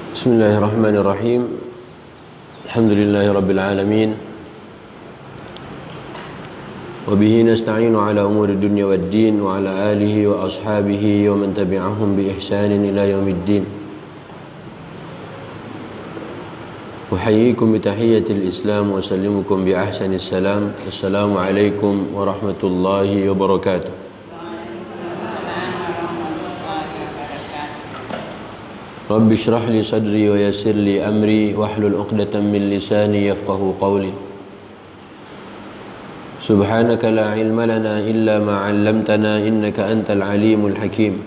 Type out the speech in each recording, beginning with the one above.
Bismillahirrahmanirrahim. Alhamdulillahirabbil alamin. Wa bihi nasta'inu ala umuri dunya waddin wa ala alihi wa ashabihi wa man tabi'ahum bi ihsanin ila yaumiddin. Uhayyikum bi tahiyyatil Islam wa usallimukum bi ahsanis salam. Assalamu alaikum warahmatullahi wabarakatuh. Rabbi shrah li sadri wa yassir li amri wahlul 'uqdatam min lisani yafqahu qawli. Subhanaka la ilma lana illa ma 'allamtana innaka antal alimul hakim.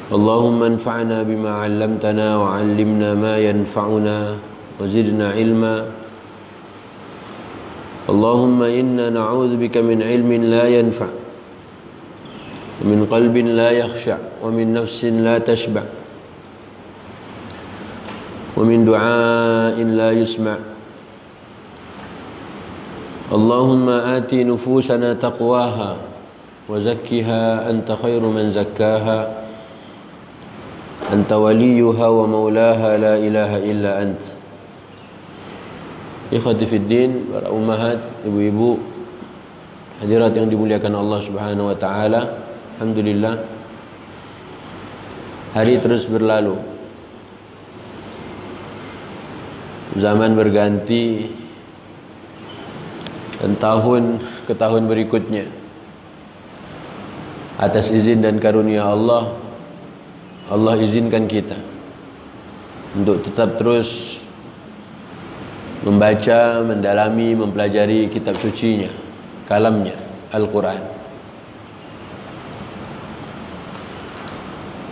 Allahumma anfa'na bima 'allamtana wa 'allimna ma yanfa'una wa zidna ilma. Allahumma inna na'udzubika min ilmin la yanfa', min qalbin la yakhsha', wa min nafsin la tashba', wa min du'ain la yusma'. Allahumma ati nufusana taqwaha wa zakkiha anta khairu man zakkaha anta waliyuha wa maulaha la ilaha illa ant. Ikhwati fid din, para ummahat, ibu-ibu, hadirat yang dimuliakan Allah Subhanahu wa taala. Alhamdulillah, hari terus berlalu, zaman berganti, dan tahun ke tahun berikutnya, atas izin dan karunia Allah, Allah izinkan kita untuk tetap terus membaca, mendalami, mempelajari kitab sucinya, kalamnya, Al-Quran.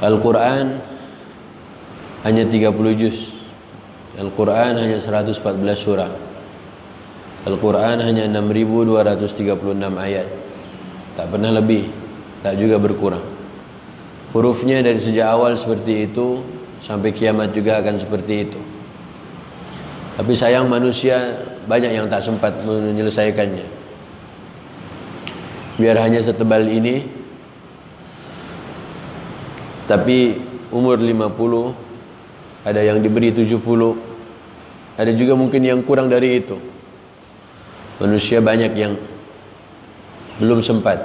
Al-Quran hanya 30 juz. Al-Quran hanya 114 surah. Al-Quran hanya 6.236 ayat. Tak pernah lebih, tak juga berkurang. Hurufnya dari sejak awal seperti itu, sampai kiamat juga akan seperti itu. Tapi sayang, manusia banyak yang tak sempat menyelesaikannya. Biar hanya setebal ini, tapi umur 50, ada yang diberi 70, ada juga mungkin yang kurang dari itu. Manusia banyak yang belum sempat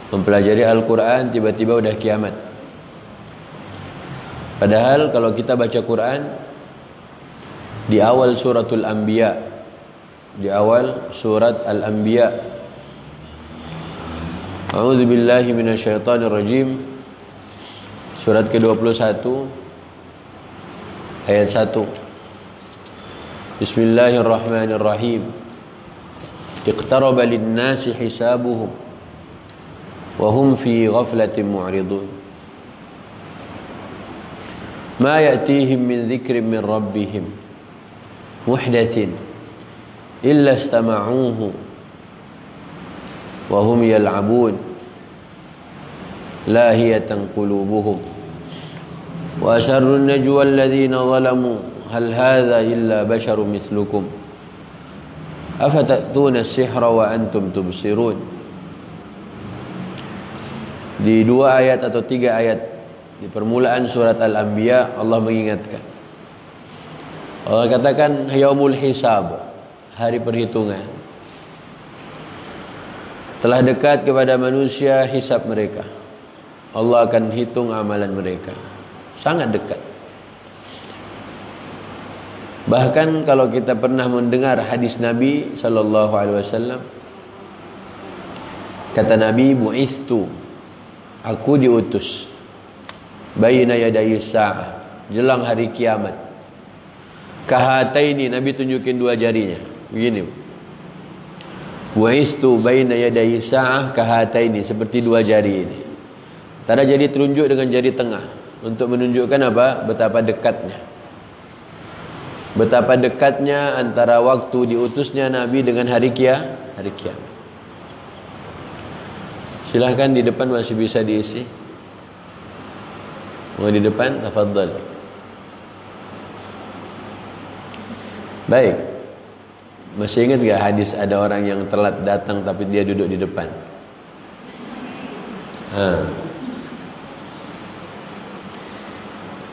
mempelajari Al-Quran, tiba-tiba udah kiamat. Padahal kalau kita baca Quran di awal suratul Anbiya, di awal surat Al-Anbiya, A'udzubillahi minasyaitonirrajim, surat ke-21 ayat 1. Bismillahirrahmanirrahim. Iqtaraba lin-nasi hisabuhum wa hum fi ghaflatin mu'ridun. Ma ya'tihim min dzikrin min rabbihim muhdatsin illa istama'uhu wa hum yal'abun lahiyatan qulubuhum wa asarrun najwa alladhina zalamu hal hadha illa basharun mithlukum afatatuna as-sihra wa antum tubsirun. Di 2 ayat atau 3 ayat di permulaan surat Al-Anbiya, Allah mengingatkan, Allah katakan yaumul hisab, hari perhitungan, telah dekat kepada manusia hisab mereka. Allah akan hitung amalan mereka. Sangat dekat. Bahkan kalau kita pernah mendengar hadis Nabi sallallahu alaihi wasallam, kata Nabi, bu'istu, aku diutus, baina yaday sa'ah, jelang hari kiamat. Kahataini, Nabi tunjukin 2 jarinya begini. Bu'istu baina yaday sa'ah kahataini, seperti 2 jari ini. Tanda jari telunjuk dengan jari tengah untuk menunjukkan apa? Betapa dekatnya. Betapa dekatnya antara waktu diutusnya Nabi dengan hari kiamat. Silahkan di depan masih bisa diisi. Mau di depan, tafadhal. Baik. Masih ingat gak hadis ada orang yang telat datang tapi dia duduk di depan?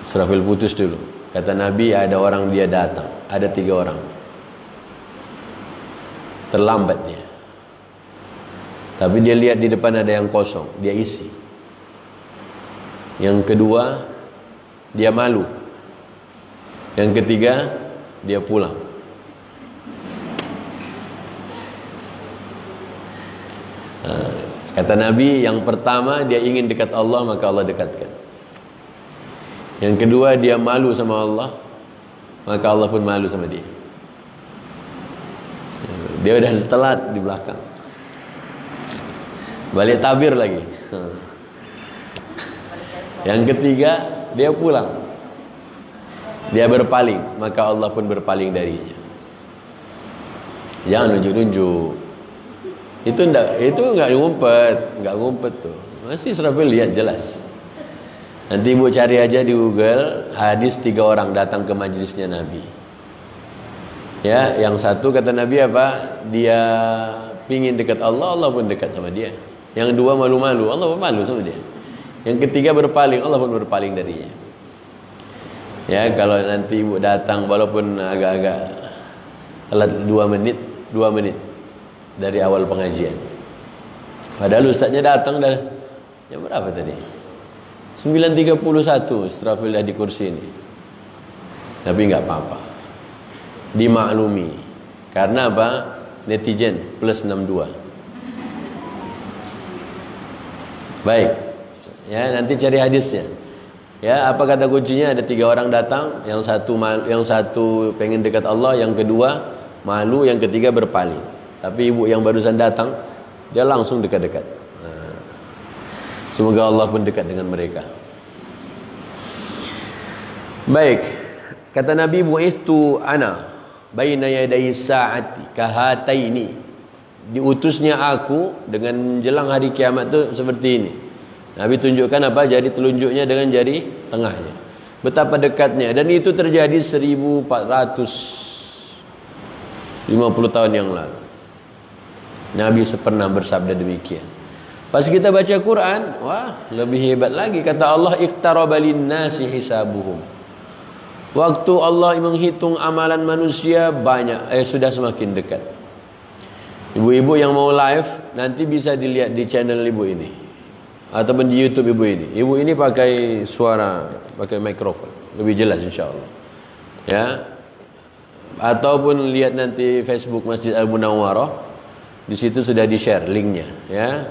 Israfil putus dulu. Kata Nabi, ada orang dia datang. Ada 3 orang. Terlambat dia. Tapi dia lihat di depan ada yang kosong, dia isi. Yang kedua, dia malu. Yang ketiga, dia pulang. Kata Nabi, yang pertama dia ingin dekat Allah, maka Allah dekatkan. Yang kedua, dia malu sama Allah, maka Allah pun malu sama dia. Dia udah telat di belakang, balik tabir lagi. Yang ketiga, dia pulang. Dia berpaling, maka Allah pun berpaling darinya. Jangan nunjuk-nunjuk. Itu enggak ngumpet tuh. Masih Israfil lihat jelas. Nanti ibu cari aja di Google hadis 3 orang datang ke majelisnya Nabi. Ya, yang satu kata Nabi apa? Dia pingin dekat Allah, Allah pun dekat sama dia. Yang dua malu-malu, Allah pun malu sama dia. Yang ketiga berpaling, Allah pun berpaling darinya. Ya, kalau nanti ibu datang walaupun agak-agak telat 2 menit dari awal pengajian. Padahal ustaznya datang dah jam berapa tadi? 9.31 Israfil dah di kursi ini. Tapi enggak apa-apa. Dimaklumi. Karena apa? Netizen plus 62. Baik. Ya, nanti cari hadisnya. Ya, apa kata kuncinya? Ada 3 orang datang, yang satu pengen dekat Allah, yang kedua malu, yang ketiga berpaling. Tapi ibu yang barusan datang, dia langsung dekat-dekat. Semoga Allah pun dekat dengan mereka. Baik. Kata Nabi, bu'istu ana baina yaday sa'ati kahataini. Diutusnya aku dengan menjelang hari kiamat tu seperti ini. Nabi tunjukkan apa? Jari telunjuknya dengan jari tengahnya. Betapa dekatnya. Dan itu terjadi 1450 tahun yang lalu. Nabi pernah bersabda demikian. Pas kita baca Quran, wah, lebih hebat lagi. Kata Allah, iqtaraba lin-nasi hisabuhum. Waktu Allah menghitung amalan manusia sudah semakin dekat. Ibu-ibu yang mau live nanti bisa dilihat di channel ibu ini ataupun di YouTube ibu ini. Ibu ini pakai suara, pakai mikrofon, lebih jelas insyaallah. Ya. Ataupun lihat nanti Facebook Masjid Al-Munawwarah. Di situ sudah di-share linknya, ya.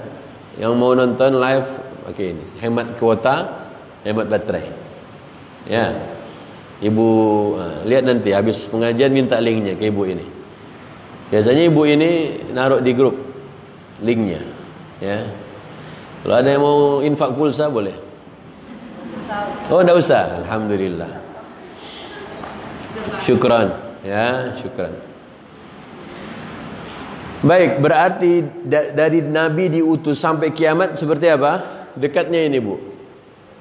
Yang mau nonton live pakai ini. Hemat kuota, hemat baterai. Ya. Ibu lihat nanti habis pengajian minta linknya ke ibu ini. Biasanya ibu ini naruh di grup linknya, ya. Kalau ada yang mau infak pulsa boleh. Oh, enggak usah. Alhamdulillah. Syukran, ya, syukran. Baik, berarti dari Nabi diutus sampai kiamat seperti apa? Dekatnya ini, Bu.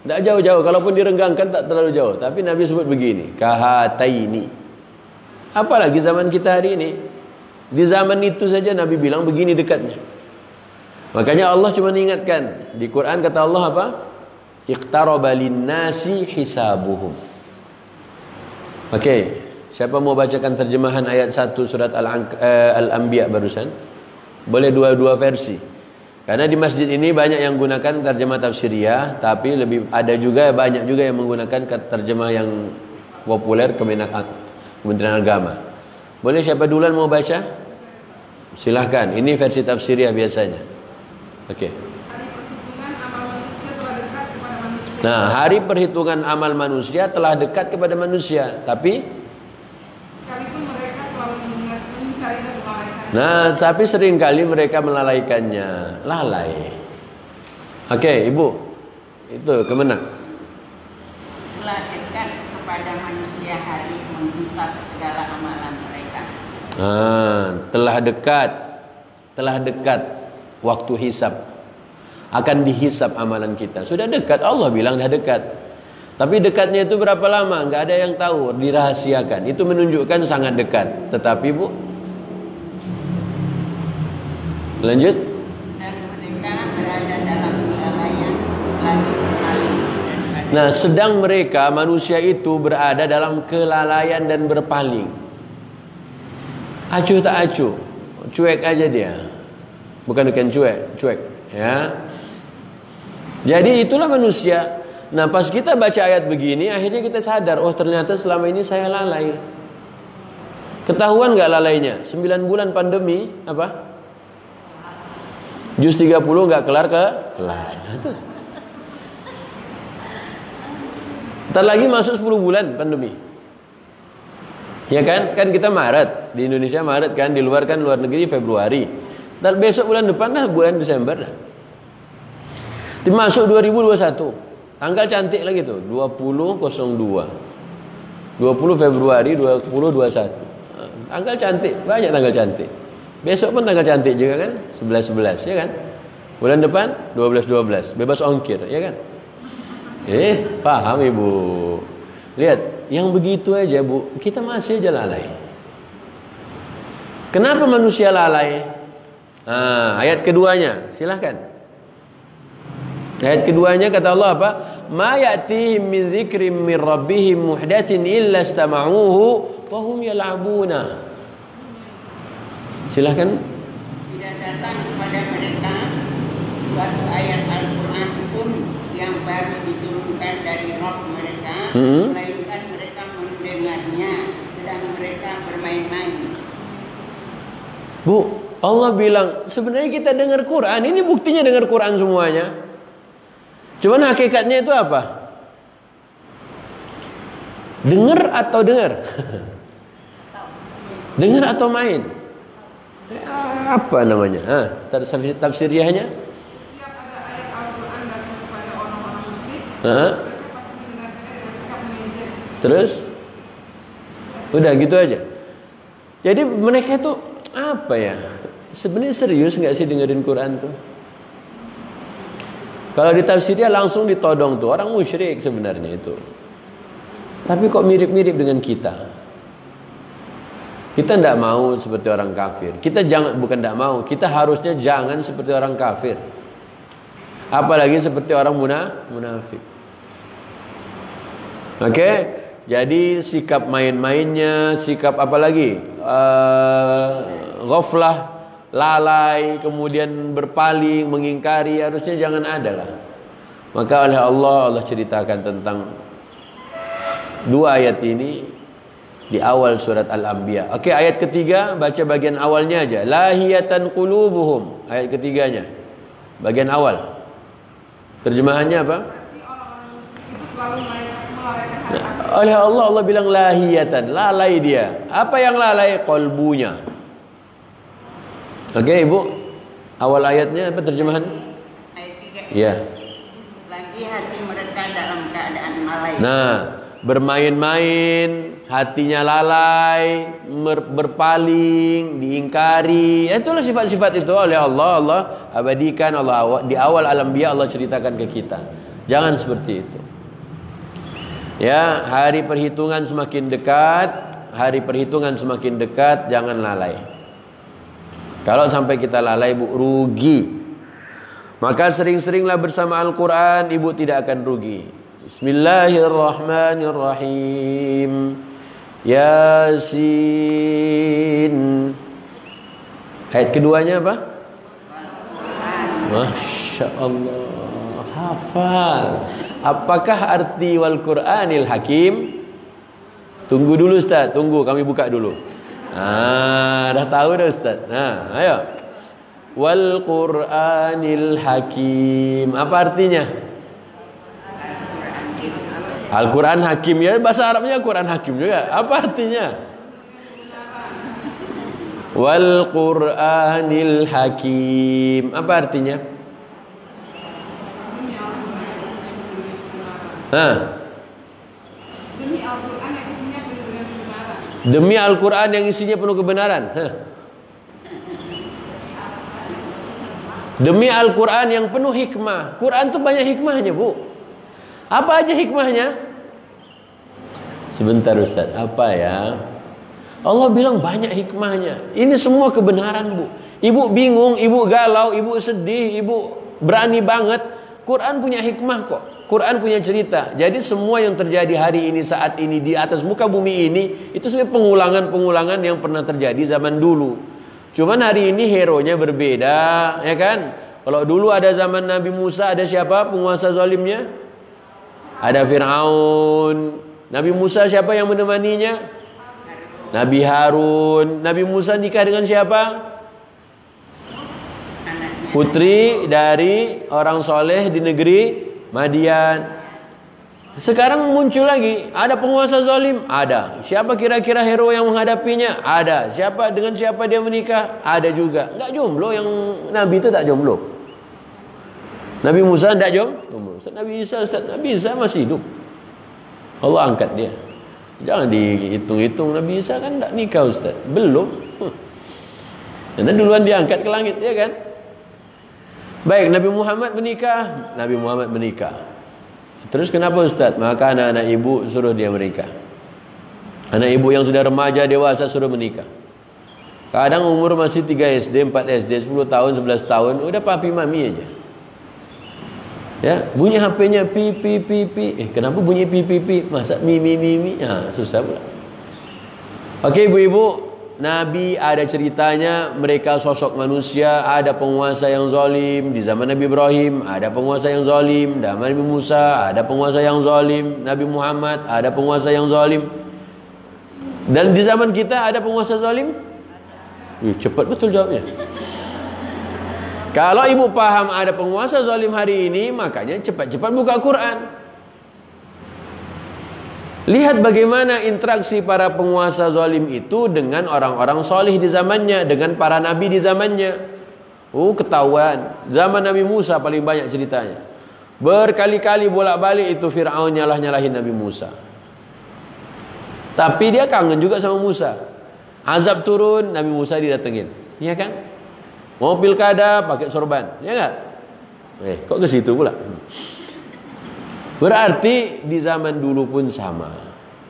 Tak jauh-jauh, kalaupun direnggangkan tak terlalu jauh. Tapi Nabi sebut begini, kahataini. Apalagi zaman kita hari ini. Di zaman itu saja Nabi bilang begini dekatnya. Makanya Allah cuma ingatkan. Di Quran kata Allah apa? Iqtaraba lin-nasi hisabuhum. Okey. Siapa mau bacakan terjemahan ayat 1 surat Al-Anbiya barusan? Boleh dua versi. Karena di masjid ini banyak yang gunakan terjemah tafsiriyah, tapi banyak juga yang menggunakan terjemah yang populer Kementerian Agama. Boleh siapa duluan mau baca? Silahkan. Ini versi tafsiriyah biasanya. Okey. Nah, hari perhitungan amal manusia telah dekat kepada manusia, tapi tapi seringkali mereka melalaikannya. Lalai. Okey, Ibu. Itu kemana? Telah dekat kepada manusia hari menghisap segala amalan mereka. Telah dekat waktu hisap. Akan dihisap amalan kita. Sudah dekat, Allah bilang dah dekat. Tapi dekatnya itu berapa lama? Enggak ada yang tahu, dirahasiakan. Itu menunjukkan sangat dekat. Tetapi Bu, lanjut. Dan mereka berada dalam kelalaian lalu berpaling daripada Nah, sedang mereka manusia itu berada dalam kelalaian dan berpaling. Acuh tak acuh, cuek aja dia. Bukan cuek, ya. Jadi itulah manusia. Nah, pas kita baca ayat begini, akhirnya kita sadar, oh ternyata selama ini saya lalai. Ketahuan nggak lalainya? 9 bulan pandemi, apa? Juz 30 nggak kelar. Itu. Ntar lagi masuk 10 bulan pandemi. Ya kan? Kan kita Maret. Di Indonesia Maret kan. Di luar kan, luar negeri Februari. Ntar besok bulan depan dah, bulan Desember dah. Masuk 2021. Tanggal cantik lagi tuh. 2002. 20 Februari 2021. Tanggal cantik. Banyak tanggal cantik. Besok pun tanggal cantik juga kan. 11-11 ya kan. Bulan depan 12-12. Bebas ongkir ya kan. Paham ibu. Lihat, yang begitu aja bu, kita masih aja lalai. Kenapa manusia lalai? Ayat keduanya, silahkan. Ayat keduanya kata Allah apa? Ma ya'tihim min dzikrin min rabbihim muhdatsin illa istama'uhu wa hum yal'abuna. Silahkan. Tidak datang kepada mereka suatu ayat Al-Quran pun yang baru diturunkan dari Rabb mereka, melainkan mereka mendengarnya sedang mereka bermain-main. Bu, Allah bilang sebenarnya kita dengar Quran, ini buktinya dengar Quran semuanya. Cuman hakikatnya itu apa? Dengar atau dengar? Dengar atau main? Apa namanya? Tafsiriyahnya? Setiap ada ayat Al-Quran datang kepada orang-orang musyrik, terus? Udah gitu aja. Jadi mereka itu apa ya? Sebenarnya serius nggak sih dengerin Quran tuh? Kalau ditafsirnya langsung ditodong tuh orang musyrik sebenarnya itu. Tapi kok mirip-mirip dengan kita? Kita tidak mau seperti orang kafir. Kita bukan tidak mau. Kita harusnya jangan seperti orang kafir. Apalagi seperti orang munafik. Oke? Jadi sikap main-mainnya, sikap apa lagi? Ghaflah, lalai, kemudian berpaling, mengingkari, harusnya jangan ada lah. Maka oleh Allah ceritakan tentang dua ayat ini di awal surat Al-Anbiya. Oke, ayat ketiga baca bagian awalnya aja. Lahiyatan qulubuhum. Ayat ketiganya. Bagian awal. Terjemahannya apa? Oleh Allah bilang lahiyatan, lalai dia. Apa yang lalai? Qalbunya. Oke, Ibu. Awal ayatnya apa terjemahan? Ayat 3. Iya. Lagi hati mereka dalam keadaan lalai. Nah, bermain-main, hatinya lalai, berpaling, diingkari. Itulah sifat-sifat itu oleh Allah abadikan. Di awal Al-Anbiya Allah ceritakan ke kita. Jangan seperti itu. Ya, hari perhitungan semakin dekat, jangan lalai. Kalau sampai kita lalai, Bu, rugi. Maka sering-seringlah bersama Al-Quran, Ibu tidak akan rugi. Bismillahirrahmanirrahim. Yasin. Ayat keduanya apa? Masya Allah, hafal. Apakah arti wal Qur'anil Hakim? Tunggu dulu Ustaz, tunggu kami buka dulu. Dah tahu dah Ustaz. Ayo. Wal Qur'anil Hakim. Apa artinya? Al-Quran Hakim, ya bahasa Arabnya Quran Hakim juga. Apa artinya? Wal Qur'anil Hakim. Apa artinya? Demi Al-Quran yang isinya penuh dengan kebenaran. Demi Al-Quran yang isinya penuh kebenaran. Demi Al-Quran yang penuh hikmah. Quran itu banyak hikmahnya, Bu. Apa aja hikmahnya? Sebentar Ustaz, apa ya? Allah bilang banyak hikmahnya. Ini semua kebenaran, Bu. Ibu bingung, ibu galau, ibu sedih, ibu berani banget. Quran punya hikmah kok. Quran punya cerita. Jadi semua yang terjadi hari ini, saat ini, di atas muka bumi ini, itu sebenarnya pengulangan-pengulangan yang pernah terjadi zaman dulu. Cuman hari ini hero-nya berbeda, ya kan? Kalau dulu ada zaman Nabi Musa, ada siapa penguasa zalimnya? Ada Fir'aun. Nabi Musa siapa yang menemaninya? Nabi Harun. Nabi Musa nikah dengan siapa? Putri dari orang soleh di negeri Madian. Sekarang muncul lagi, ada penguasa zalim, ada. Siapa kira-kira hero yang menghadapinya? Ada. Siapa dengan siapa dia menikah? Ada juga. Enggak jomblo yang Nabi itu, tak jomblo. Nabi Musa enggak jomblo. Nabi Isa, Nabi Isa masih hidup. Allah angkat dia. Jangan dihitung-hitung, Nabi Isa kan enggak nikah Ustaz. Belum. Karena duluan diangkat ke langit, ya kan? Baik, Nabi Muhammad menikah. Nabi Muhammad menikah. Terus kenapa Ustaz? Maka anak-anak ibu suruh dia menikah. Anak ibu yang sudah remaja, dewasa suruh menikah. Kadang umur masih 3 SD, 4 SD, 10 tahun, 11 tahun, udah papi mami aja. Ya, bunyi HP-nya pi pi pi pi. Kenapa bunyi pi pi pi? Masa mi mi mi mi? Ya, susah pula. Oke, ibu-ibu, Nabi ada ceritanya, mereka sosok manusia, ada penguasa yang zalim di zaman Nabi Ibrahim, ada penguasa yang zalim, zaman Nabi Musa, ada penguasa yang zalim, Nabi Muhammad, ada penguasa yang zalim. Dan di zaman kita ada penguasa zalim? Cepat betul jawabnya. Kalau ibu paham ada penguasa zalim hari ini, makanya cepat-cepat buka Quran. Lihat bagaimana interaksi para penguasa zalim itu dengan orang-orang soleh di zamannya, dengan para nabi di zamannya. Ketahuan. Zaman Nabi Musa paling banyak ceritanya. Berkali-kali bolak-balik itu Fir'aun nyalah-nyalahin Nabi Musa. Tapi dia kangen juga sama Musa. Azab turun, Nabi Musa didatengin. Iya kan? Mau pilkada pakai sorban, ya enggak? Kok ke situ pula? Berarti di zaman dulu pun sama.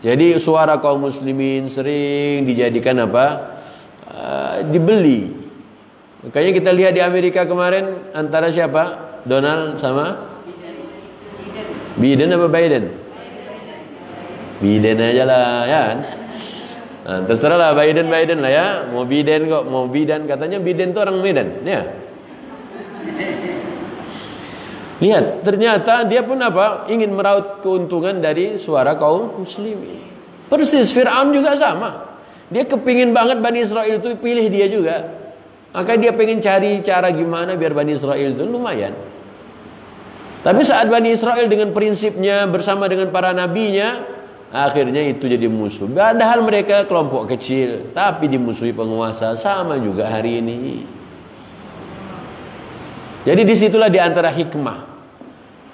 Jadi suara kaum muslimin sering dijadikan apa? Dibeli. Makanya kita lihat di Amerika kemarin antara siapa? Donald sama Biden apa Biden? Biden aja lah, ya kan? Nah, terserah lah Biden lah ya. Mau Biden kok, mau Biden, katanya Biden itu orang Medan, ya. Lihat, ternyata dia pun apa? Ingin meraup keuntungan dari suara kaum muslimin. Persis Fir'aun juga sama. Dia kepingin banget Bani Israel itu pilih dia juga. Maka dia pengen cari cara gimana biar Bani Israel itu lumayan. Tapi saat Bani Israel dengan prinsipnya bersama dengan para nabinya, akhirnya itu jadi musuh. Padahal mereka kelompok kecil, tapi dimusuhi penguasa. Sama juga hari ini. Jadi disitulah diantara hikmah.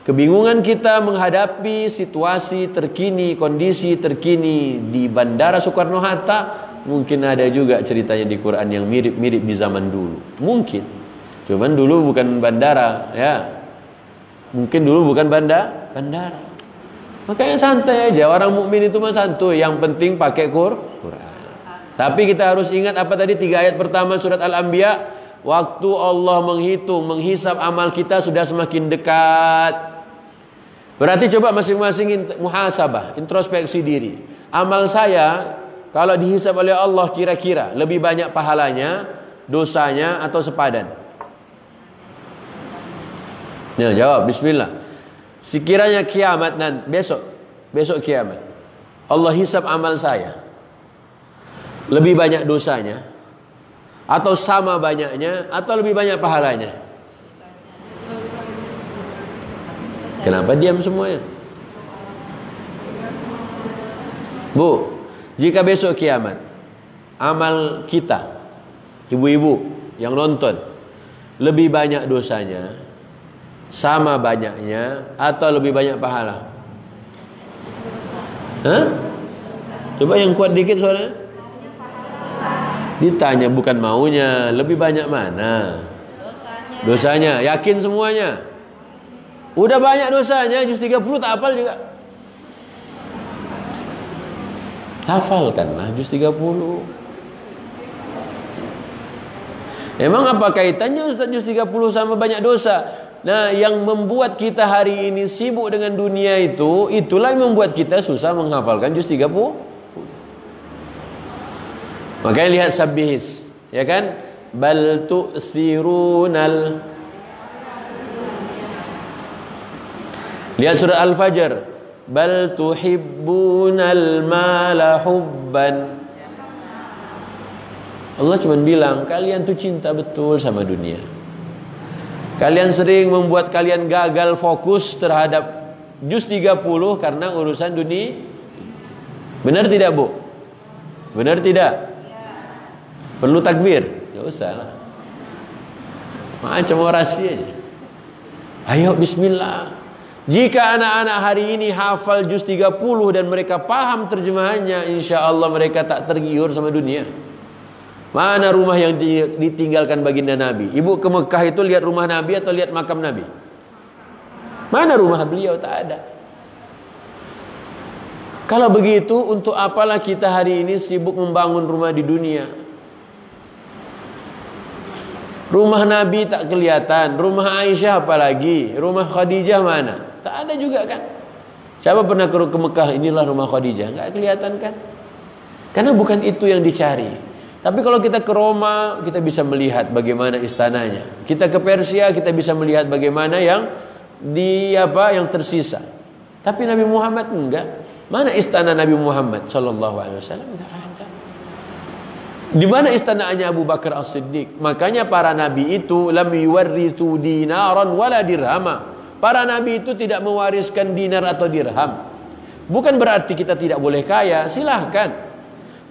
Kebingungan kita menghadapi situasi terkini, kondisi terkini di Bandara Soekarno-Hatta, mungkin ada juga ceritanya di Quran yang mirip-mirip di zaman dulu. Mungkin. Cuman dulu bukan bandara, ya. Mungkin dulu bukan bandara. Makanya santai aja, orang mukmin itu mah santuy, yang penting pakai Quran. Tapi kita harus ingat apa tadi 3 ayat pertama surat Al-Anbiya. Waktu Allah menghitung, menghisap amal kita sudah semakin dekat. Berarti coba masing-masing muhasabah, introspeksi diri. Amal saya kalau dihisap oleh Allah kira-kira lebih banyak pahalanya, dosanya atau sepadan? Ya, jawab bismillah. Sekiranya kiamat nanti, besok kiamat, Allah hisap amal saya, lebih banyak dosanya atau sama banyaknya atau lebih banyak pahalanya? Kenapa diam semuanya? Bu, jika besok kiamat amal kita, ibu-ibu yang nonton, lebih banyak dosanya, sama banyaknya atau lebih banyak pahala? Coba yang kuat dikit soalnya. Ditanya bukan maunya, lebih banyak mana? Dosanya. Yakin semuanya? Udah banyak dosanya, juz 30 tak hafal juga. Hafalkanlah juz 30. Emang apa kaitannya Ustaz juz 30 sama banyak dosa? Nah, yang membuat kita hari ini sibuk dengan dunia itu, itulah yang membuat kita susah menghafalkan juz 30. Makanya lihat Sabbihis, ya kan? Bal tu'thirunal. Lihat surah Al-Fajr. Bal tuhibbunal mala hubban. Allah cuma bilang, kalian tuh cinta betul sama dunia. Kalian sering membuat kalian gagal fokus terhadap juz 30 karena urusan dunia. Benar tidak, Bu? Benar tidak? Perlu takbir? Enggak usah lah. Macam orasi aja. Ayo bismillah. Jika anak-anak hari ini hafal juz 30 dan mereka paham terjemahannya, insya Allah mereka tak tergiur sama dunia. Mana rumah yang ditinggalkan baginda Nabi? Ibu ke Mekah itu lihat rumah Nabi atau lihat makam Nabi? Mana rumah beliau? Tak ada. Kalau begitu, untuk apalah kita hari ini sibuk membangun rumah di dunia? Rumah Nabi tak kelihatan, rumah Aisyah apalagi, rumah Khadijah mana? Tak ada juga kan? Siapa pernah ke Mekah? Inilah rumah Khadijah, nggak kelihatan kan? Karena bukan itu yang dicari. Tapi kalau kita ke Roma, kita bisa melihat bagaimana istananya. Kita ke Persia, kita bisa melihat bagaimana yang yang tersisa. Tapi Nabi Muhammad enggak. Mana istana Nabi Muhammad sallallahu alaihi wasallam? Enggak ada. Di mana istananya Abu Bakar As-Siddiq? Makanya para nabi itu lam yuwarrithu dinaran wala dirhama. Para nabi itu tidak mewariskan dinar atau dirham. Bukan berarti kita tidak boleh kaya, silahkan.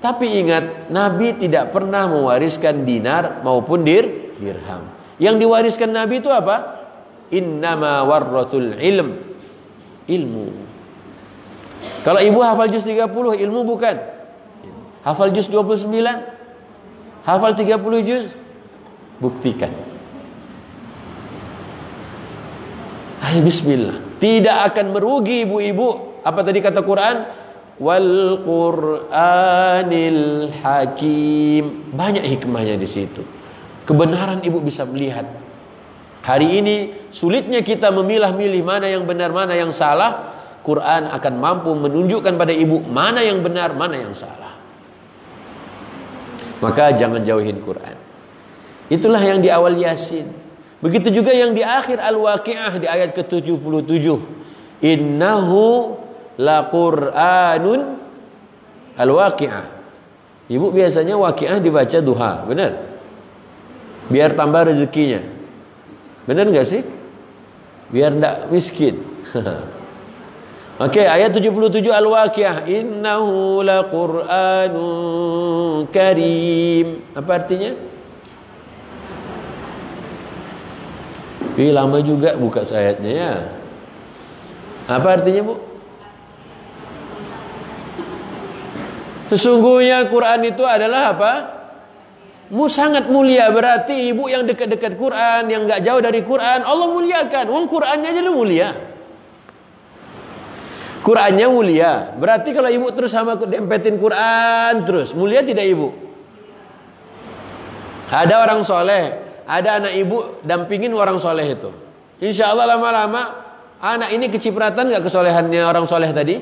Tapi ingat, Nabi tidak pernah mewariskan dinar maupun dirham. Yang diwariskan Nabi itu apa? Innama warrathul ilmu. Kalau ibu hafal juz 30, ilmu bukan? Hafal juz 29, hafal 30 juz, buktikan. Ayo bismillah. Tidak akan merugi ibu-ibu. Apa tadi kata Quran? Wal Qur'anil Hakim. Banyak hikmahnya di situ. Kebenaran ibu bisa melihat. Hari ini sulitnya kita memilah-milih mana yang benar, mana yang salah. Quran akan mampu menunjukkan pada ibu mana yang benar, mana yang salah. Maka jangan jauhin Quran. Itulah yang di awal Yasin. Begitu juga yang di akhir Al-Waqi'ah di ayat ke-77. Innahu la Qur'anun Al-Waqi'ah. Ibu biasanya Waqi'ah dibaca duha, benar? Biar tambah rezekinya. Benar enggak sih? Biar enggak miskin. Oke, ayat 77 Al-Waqi'ah. Innahu la Qur'anun Karim. Apa artinya? Lama juga buka ayatnya ya. Apa artinya, Bu? Sesungguhnya Quran itu adalah apa? Sangat mulia. Berarti ibu yang dekat-dekat Quran, yang gak jauh dari Quran, Allah muliakan. Wong Qurannya aja udah mulia. Qurannya mulia. Berarti kalau ibu terus sama dempetin Quran terus, mulia tidak ibu? Ada orang soleh, ada anak ibu dampingin orang soleh itu. Insya Allah lama-lama anak ini kecipratan gak kesolehannya orang soleh tadi?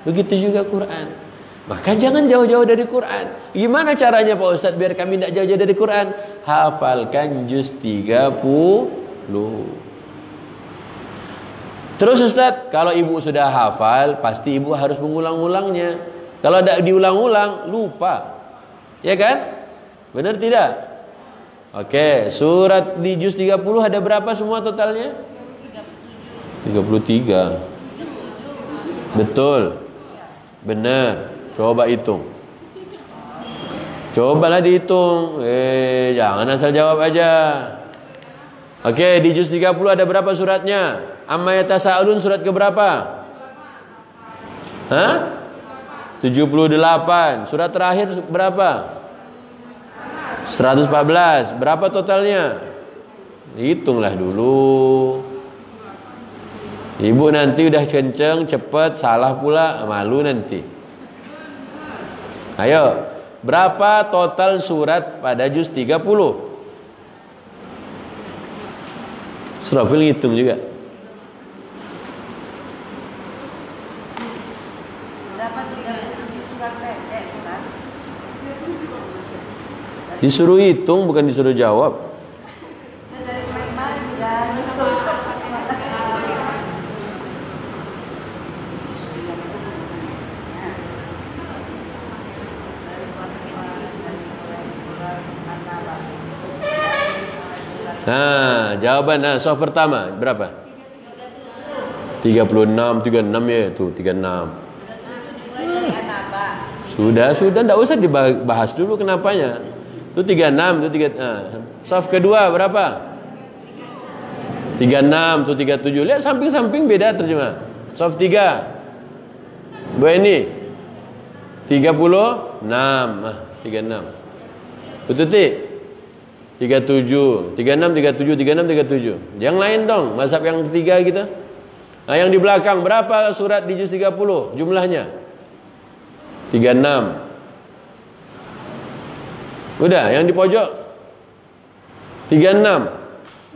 Begitu juga Quran. Maka jangan jauh-jauh dari Quran. Gimana caranya Pak Ustadz biar kami tidak jauh-jauh dari Quran? Hafalkan juz 30. Terus Ustadz, kalau ibu sudah hafal, pasti ibu harus mengulang-ulangnya. Kalau tidak diulang-ulang, lupa. Ya kan? Benar tidak? Oke, surat di juz 30 ada berapa semua totalnya? 33. Betul. Benar. Coba hitung. Cobalah dihitung. Jangan asal jawab aja. Oke, di juz 30 ada berapa suratnya? Amma yatasaalun surat ke berapa? Hah? 78. Surat terakhir berapa? 114. Berapa totalnya? Hitunglah dulu. Ibu nanti udah kenceng, cepet, salah pula, malu nanti. Ayo, berapa total surat pada juz 30? 114. Israfil ngitung juga. Dapat 37 surat pendek, Ustaz. Disuruh hitung bukan disuruh jawab. Dari kemarin sudah disuruh. Nah, jawaban soal pertama berapa? 36 ya itu 36. Sudah enggak usah dibahas dulu kenapanya. Itu 36, itu 3. Soal kedua berapa? 36 tuh 37. Lihat samping-samping beda terjemah. Soal 3. Bu ini 36. 36. Tuti 37, 36, 37. Yang lain dong, mazhab yang ketiga gitu. Nah, yang di belakang berapa surat di juz 30 jumlahnya? 36. Udah, yang di pojok 36.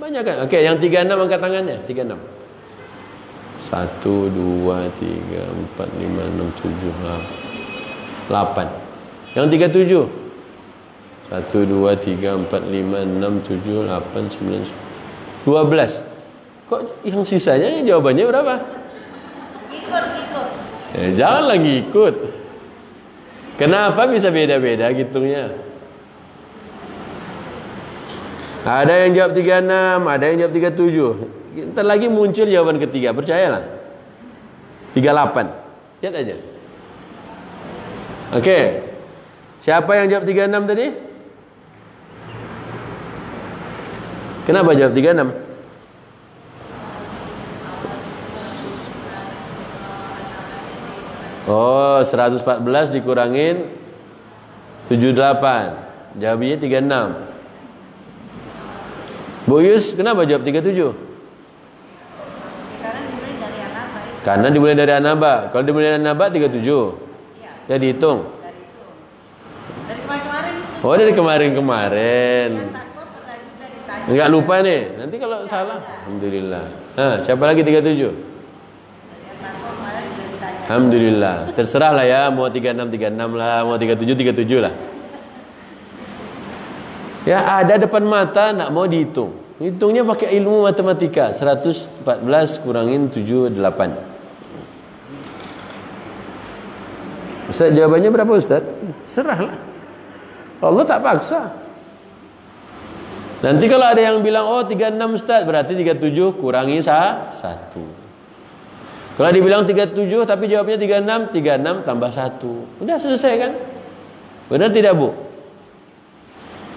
Banyak kan? Oke, yang 36 angkat tangannya, 36. 1 2 3 4 5 6 7 8. Yang 37 1 2 3 4 5 6 7 8 9 12. Kok yang sisanya jawabannya berapa? Ikut. Jangan lagi ikut. Kenapa bisa beda-beda gitunya? Ada yang jawab 36, ada yang jawab 37. Ntar lagi muncul jawaban ketiga, percayalah. 38. Lihat aja. Oke. Siapa yang jawab 36 tadi? Kenapa jawab 36? Oh, 114 dikurangin 78. Jawabnya 36. Bu Yus, kenapa jawab 37? Karena dimulai dari An-Naba. Kalau dimulai dari An-Naba 37. Ya dihitung. Dari kemarin-kemarin. Oh, dari kemarin-kemarin. Enggak lupa nih. Nanti kalau salah, alhamdulillah. Siapa lagi 37? Alhamdulillah. Terserah lah ya, mau 36 lah, mau 37 lah. Ya, ada depan mata enggak mau dihitung. Hitungnya pakai ilmu matematika. 114 kurangin 78. Ustaz, jawabannya berapa Ustaz? Serahlah. Allah tak paksa. Nanti kalau ada yang bilang, oh 36 Ustaz, berarti 37 kurangi 1. Kalau dibilang 37 tapi jawabnya 36 tambah 1. Udah selesai kan? Benar tidak Bu?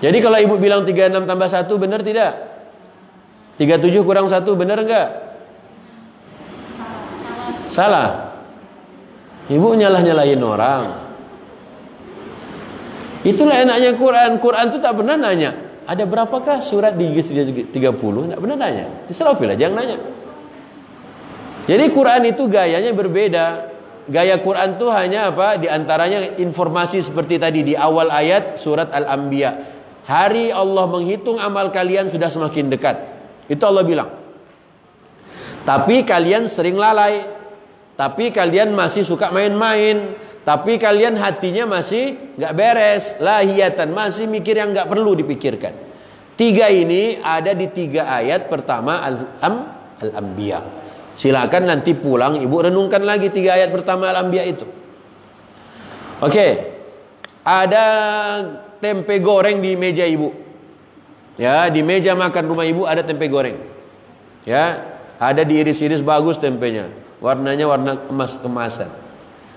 Jadi kalau ibu bilang 36 tambah 1 benar tidak? 37 kurang 1 benar enggak? Salah. Ibu nyalah-nyalahin orang. Itulah enaknya Quran. Quran itu tak pernah nanya, ada berapakah surat di juz 30? Tak pernah nanya. Israfil aja yang nanya. Jadi Quran itu gayanya berbeda. Gaya Quran itu hanya apa? Di antaranya informasi seperti tadi di awal ayat surat Al-Anbiya. Hari Allah menghitung amal kalian sudah semakin dekat. Itu Allah bilang. Tapi kalian sering lalai. Tapi kalian masih suka main-main. Tapi kalian hatinya masih gak beres. Lahiyatan, masih mikir yang gak perlu dipikirkan. 3 ini ada di 3 ayat pertama Al-Anbiya. Silakan nanti pulang ibu renungkan lagi 3 ayat pertama Al-Anbiya itu. Oke. Ada tempe goreng di meja ibu. Ya, di meja makan rumah ibu ada tempe goreng. Ya, ada diiris-iris bagus tempenya. Warnanya warna emas kemasan.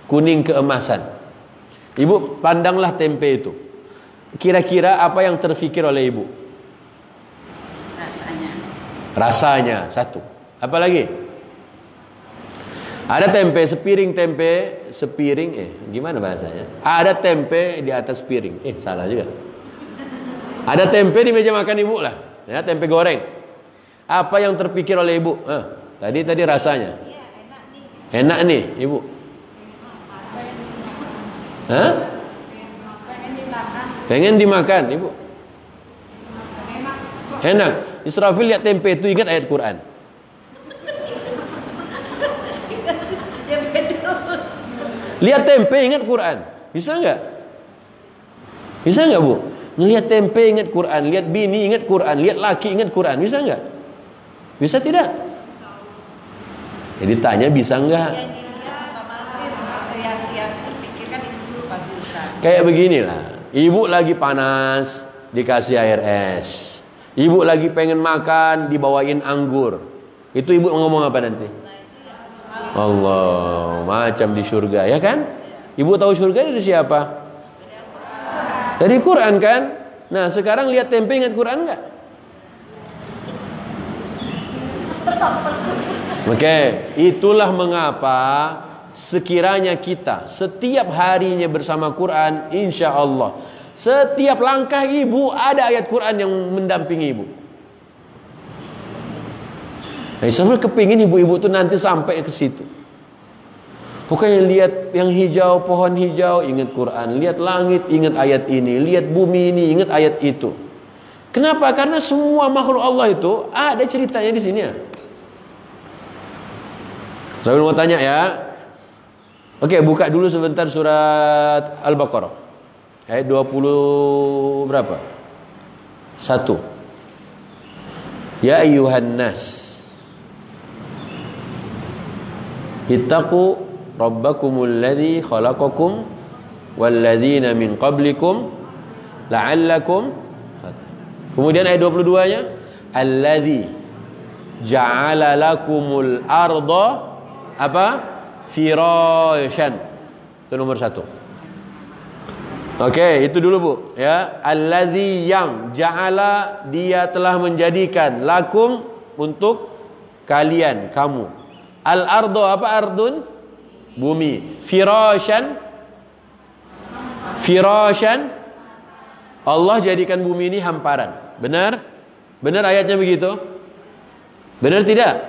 Kuning keemasan. Ibu pandanglah tempe itu. Kira-kira apa yang terfikir oleh ibu? Rasanya 1. Apa lagi? Ada tempe, sepiring, gimana bahasanya? Ada tempe di atas piring. Salah juga. Ada tempe di meja makan ibu lah. Ya, tempe goreng. Apa yang terpikir oleh ibu? Tadi rasanya. Enak nih, ibu. Pengen dimakan, ibu. Enak. Israfil lihat tempe itu ingat ayat Quran. Lihat tempe ingat Quran. Bisa nggak? Bisa nggak Bu? Ngelihat tempe ingat Quran, lihat bini ingat Quran, lihat laki ingat Quran. Bisa nggak? Bisa tidak? Jadi tanya bisa nggak? Kayak beginilah. Ibu lagi panas, dikasih air es. Ibu lagi pengen makan, dibawain anggur. Itu ibu ngomong apa nanti? Allah, macam di surga, ya kan? Ibu tahu surga dari siapa? Dari Quran kan? Nah, sekarang lihat tempe ingat Quran enggak? Oke, itulah mengapa sekiranya kita setiap harinya bersama Quran, insya Allah setiap langkah ibu ada ayat Quran yang mendampingi ibu. Nah, Israfil kepingin ibu-ibu tuh nanti sampai ke situ. Pokoknya lihat yang hijau, pohon hijau, ingat Quran. Lihat langit, ingat ayat ini. Lihat bumi ini, ingat ayat itu. Kenapa? Karena semua makhluk Allah itu ada ceritanya di sini ya. Israfil mau tanya ya. Oke, buka dulu sebentar surat Al-Baqarah. Ayat 20 berapa? 1. Ya ayyuhan nas, ittaqu rabbakumul ladzi khalaqakum walladzina min qablikum la'allakum. Kemudian ayat 22-nya, alladzi ja'ala lakumul arda apa? Firasyan. Itu nomor 1. Oke, itu dulu Bu ya. Alladzi yang ja'ala, dia telah menjadikan, lakum untuk kalian, kamu. Al-ardo apa ardun? Bumi. Firasyan. Firasyan. Allah jadikan bumi ini hamparan. Benar? Benar ayatnya begitu? Benar tidak?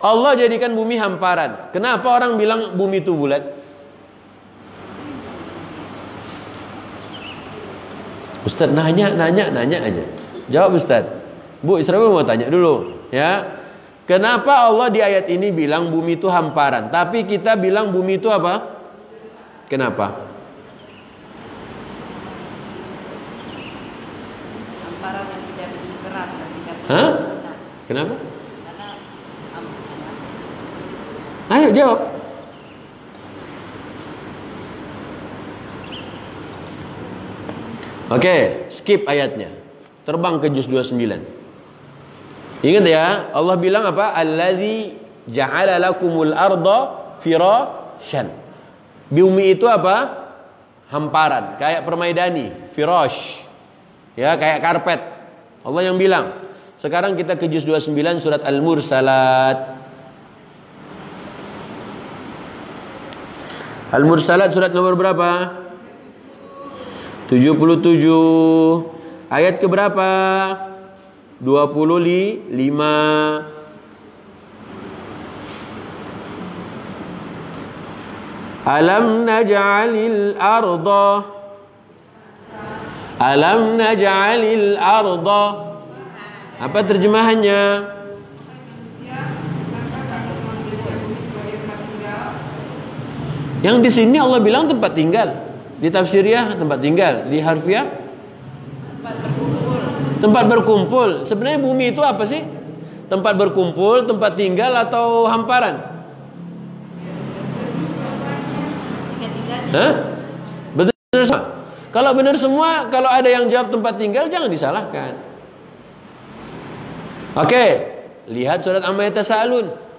Allah jadikan bumi hamparan. Kenapa orang bilang bumi itu bulat? Ustaz nanya aja. Jawab Ustaz. Bu Israfil mau tanya dulu ya. Kenapa Allah di ayat ini bilang bumi itu hamparan, tapi kita bilang bumi itu apa? Kenapa? Hamparan yang tidak begitu keras dan tidak. Hah? Kenapa? Ayo jawab. Oke, skip ayatnya. Terbang ke juz 29. Ingat ya, Allah bilang apa? Alladzi ja'ala lakumul arda firasyan. Bumi itu apa? Hamparan, kayak permaidani, firash. Ya, kayak karpet. Allah yang bilang. Sekarang kita ke juz 29 surat Al-Mursalat. Al-Mursalat surat nomor berapa? 77. Ayat ke berapa? 25. Alam naj'alil arda. Apa terjemahannya? Yang di sini Allah bilang tempat tinggal. Di tafsiriyah tempat tinggal, di harfiah tempat berkumpul. Sebenarnya bumi itu apa sih? Tempat berkumpul, tempat tinggal atau hamparan? Hah? Benar semua? Kalau benar semua, kalau ada yang jawab tempat tinggal jangan disalahkan. Oke, lihat surat Amma Yatasaalun.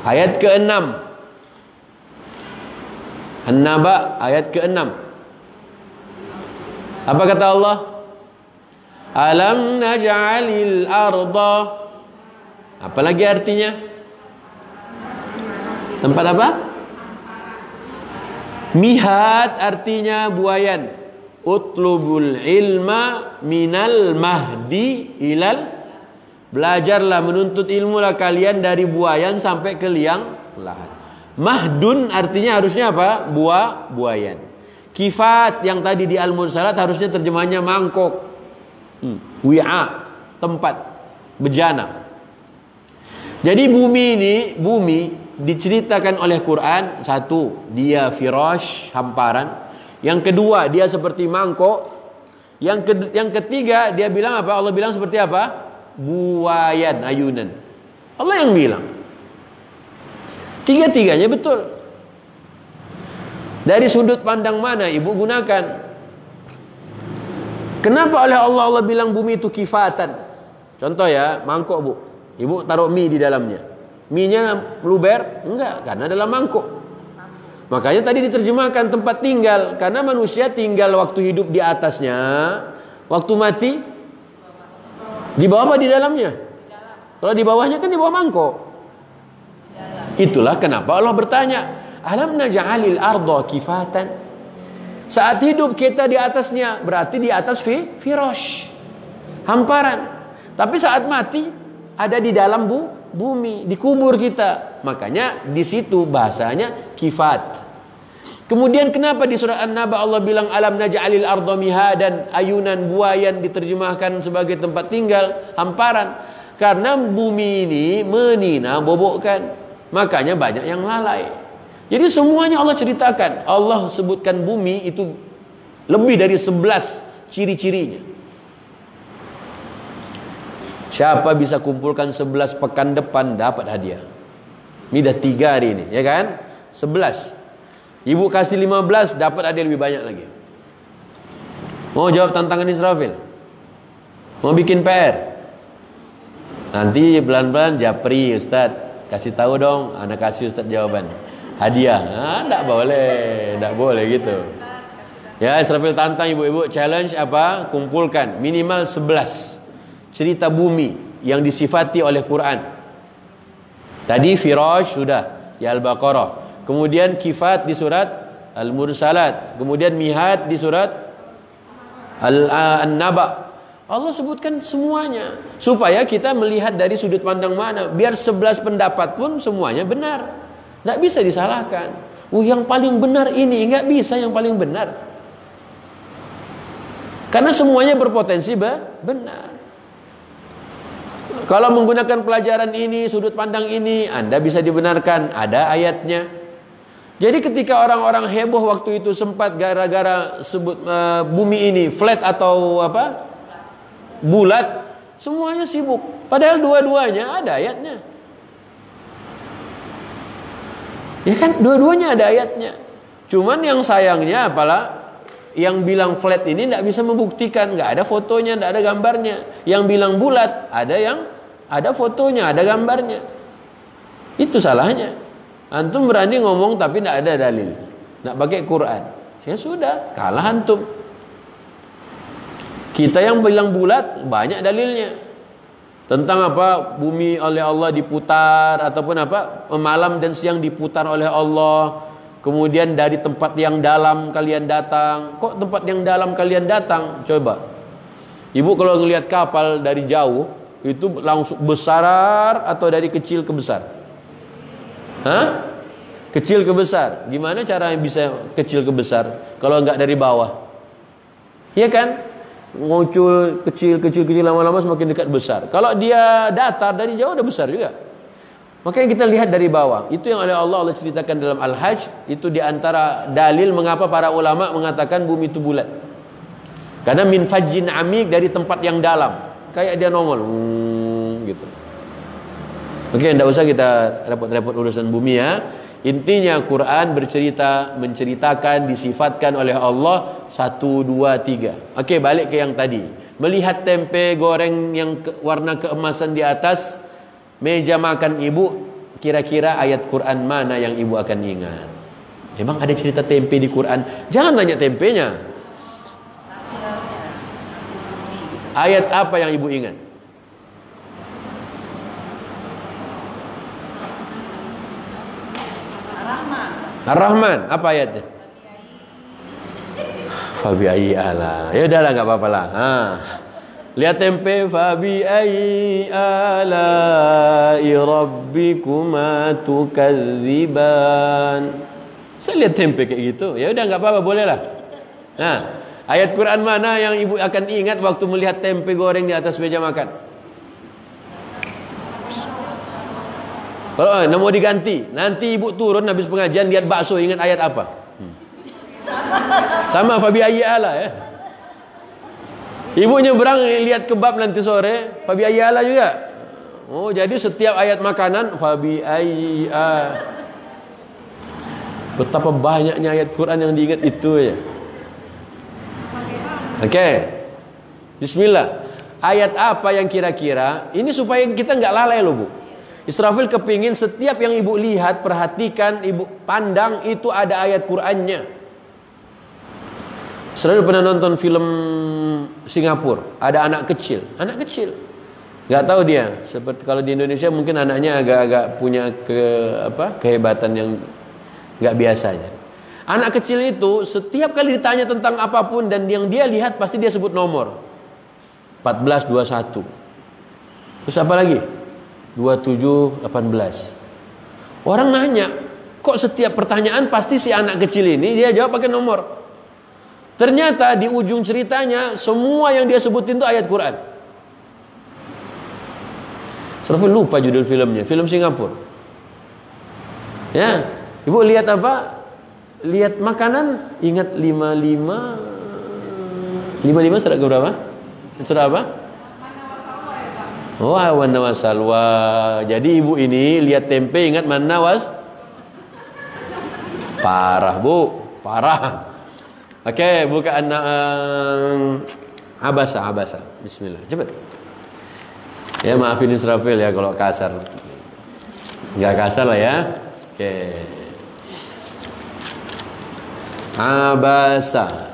Ayat ke-6. An-Naba ayat ke-6. Apa kata Allah? Alam naj'alil arda. Apa lagi artinya? Tempat apa? Mihad artinya buayan. Utlubul ilma minal mahdi ilal. Belajarlah, menuntut ilmu lah kalian dari buayan sampai ke liang lahat. Mahdun artinya harusnya apa? Buayan. Kifat yang tadi di Al-Mursalat harusnya terjemahannya mangkok. Wi'a, tempat, bejana. Jadi bumi diceritakan oleh Quran, satu, dia firash, hamparan. Yang kedua, dia seperti mangkok. Yang ketiga, dia bilang apa? Allah bilang seperti apa? Buayan, ayunan. Allah yang bilang. Tiga-tiganya betul. Dari sudut pandang mana ibu gunakan? Kenapa oleh Allah bilang bumi itu kifatan? Contoh ya, mangkok bu. Ibu taruh mie di dalamnya. Mie-nya luber? Enggak, karena dalam mangkok. Makanya tadi diterjemahkan tempat tinggal. Karena manusia tinggal waktu hidup di atasnya. Waktu mati di bawah apa di dalamnya? Kalau di bawahnya kan di bawah mangkok. Itulah kenapa Allah bertanya, alam naj'alil arda kifatan. Saat hidup kita di atasnya, berarti di atas firash, hamparan. Tapi saat mati ada di dalam bumi, dikubur kita. Makanya di situ bahasanya kifat. Kemudian kenapa di surah An-Naba Allah bilang alam naj'alil arda mihadan, ayunan, buayan, diterjemahkan sebagai tempat tinggal, hamparan. Karena bumi ini menina bobokkan. Makanya banyak yang lalai. Jadi semuanya Allah ceritakan. Allah sebutkan bumi itu lebih dari 11 ciri-cirinya. Siapa bisa kumpulkan 11 pekan depan dapat hadiah. Ini dah 3 hari ini, ya kan? 11. Ibu kasih 15 dapat hadiah lebih banyak lagi. Mau jawab tantangan Israfil? Mau bikin PR? Nanti pelan-pelan japri Ustaz. Kasih tahu dong, anak kasih Ustaz jawaban. Hadiah. Enggak boleh gitu. Ya, Israfil tantang ibu-ibu, challenge apa? Kumpulkan minimal 11 cerita bumi yang disifati oleh Quran. Tadi firash sudah di Al-Baqarah. Kemudian kifat di surat Al-Mursalat. Kemudian mihat di surat An-Naba. Allah sebutkan semuanya supaya kita melihat dari sudut pandang mana. Biar 11 pendapat pun semuanya benar. Tidak bisa disalahkan. Yang paling benar ini, nggak bisa yang paling benar. Karena semuanya berpotensi benar. Kalau menggunakan pelajaran ini, sudut pandang ini, Anda bisa dibenarkan, ada ayatnya. Jadi ketika orang-orang heboh waktu itu sempat gara-gara sebut bumi ini flat atau apa? Bulat, semuanya sibuk. Padahal dua-duanya ada ayatnya. Ya kan, dua-duanya ada ayatnya. Cuman yang sayangnya apalah yang bilang flat ini tidak bisa membuktikan, nggak ada fotonya, nggak ada gambarnya. Yang bilang bulat, ada fotonya, ada gambarnya. Itu salahnya. Antum berani ngomong tapi tidak ada dalil, tidak pakai Quran. Ya sudah, kalah antum. Kita yang bilang bulat banyak dalilnya. Tentang apa? Bumi oleh Allah diputar ataupun apa? Malam dan siang diputar oleh Allah. Kemudian dari tempat yang dalam kalian datang. Kok tempat yang dalam kalian datang? Coba. Ibu kalau ngelihat kapal dari jauh itu langsung besar atau dari kecil ke besar? Hah? Kecil ke besar. Gimana caranya bisa kecil ke besar kalau enggak dari bawah? Iya kan? Ngucul kecil lama-lama semakin dekat besar. Kalau dia datar dari jauh udah besar juga. Makanya kita lihat dari bawah. Itu yang oleh Allah ceritakan dalam Al-Hajj. Itu diantara dalil mengapa para ulama mengatakan bumi itu bulat. Karena min fajjin amik, dari tempat yang dalam. Kayak dia nongol gitu. Oke, tidak usah kita repot-repot urusan bumi ya. Intinya Quran menceritakan, disifatkan oleh Allah 1, 2, 3. Oke, balik ke yang tadi. Melihat tempe goreng yang warna keemasan di atas meja makan ibu, kira-kira ayat Quran mana yang ibu akan ingat? Memang ada cerita tempe di Quran. Jangan nanya tempenya. Ayat apa yang ibu ingat? Ar-Rahman, apa ayatnya? Fabi ayyi ala. Ya udahlah, enggak apa-apa lah. Lihat tempe, fabi ayyi ala rabbikuma tukadziban. Saya lihat tempe kayak gitu. Ya udah enggak apa-apa, boleh lah. Nah, ayat Quran mana yang ibu akan ingat waktu melihat tempe goreng di atas meja makan? Kalau mau diganti, nanti ibu turun habis pengajian lihat bakso, ingat ayat apa? Sama Fabi ayyi ala ya. Ibu nyebrang lihat kebab nanti sore, Fabi ayyi ala juga. Oh, jadi setiap ayat makanan Fabi ayyi ala. Betapa banyaknya ayat Quran yang diingat itu ya. Oke. Bismillah. Ayat apa yang kira-kira ini supaya kita nggak lalai loh Bu. Israfil kepingin setiap yang ibu lihat, perhatikan, ibu pandang itu ada ayat Qur'annya. Israfil pernah nonton film Singapura, ada anak kecil, nggak tahu dia. Seperti kalau di Indonesia mungkin anaknya agak-agak punya kehebatan yang nggak biasanya. Anak kecil itu setiap kali ditanya tentang apapun dan yang dia lihat pasti dia sebut nomor 14, 21. Terus apa lagi? 27, 18. Orang nanya, kok setiap pertanyaan pasti si anak kecil ini dia jawab pakai nomor. Ternyata di ujung ceritanya semua yang dia sebutin itu ayat Quran. Serafil lupa judul filmnya, film Singapura. Ya, ibu lihat apa? Lihat makanan, ingat 55 surat berapa? Surat apa? Oh, Wan Wasalwa. Jadi ibu ini lihat tempe ingat Manawas. Parah Bu, parah. Oke, buka Abasa. Bismillah, cepat. Ya maafin Israfil ya kalau kasar. Enggak kasar lah ya. Oke. Abasa.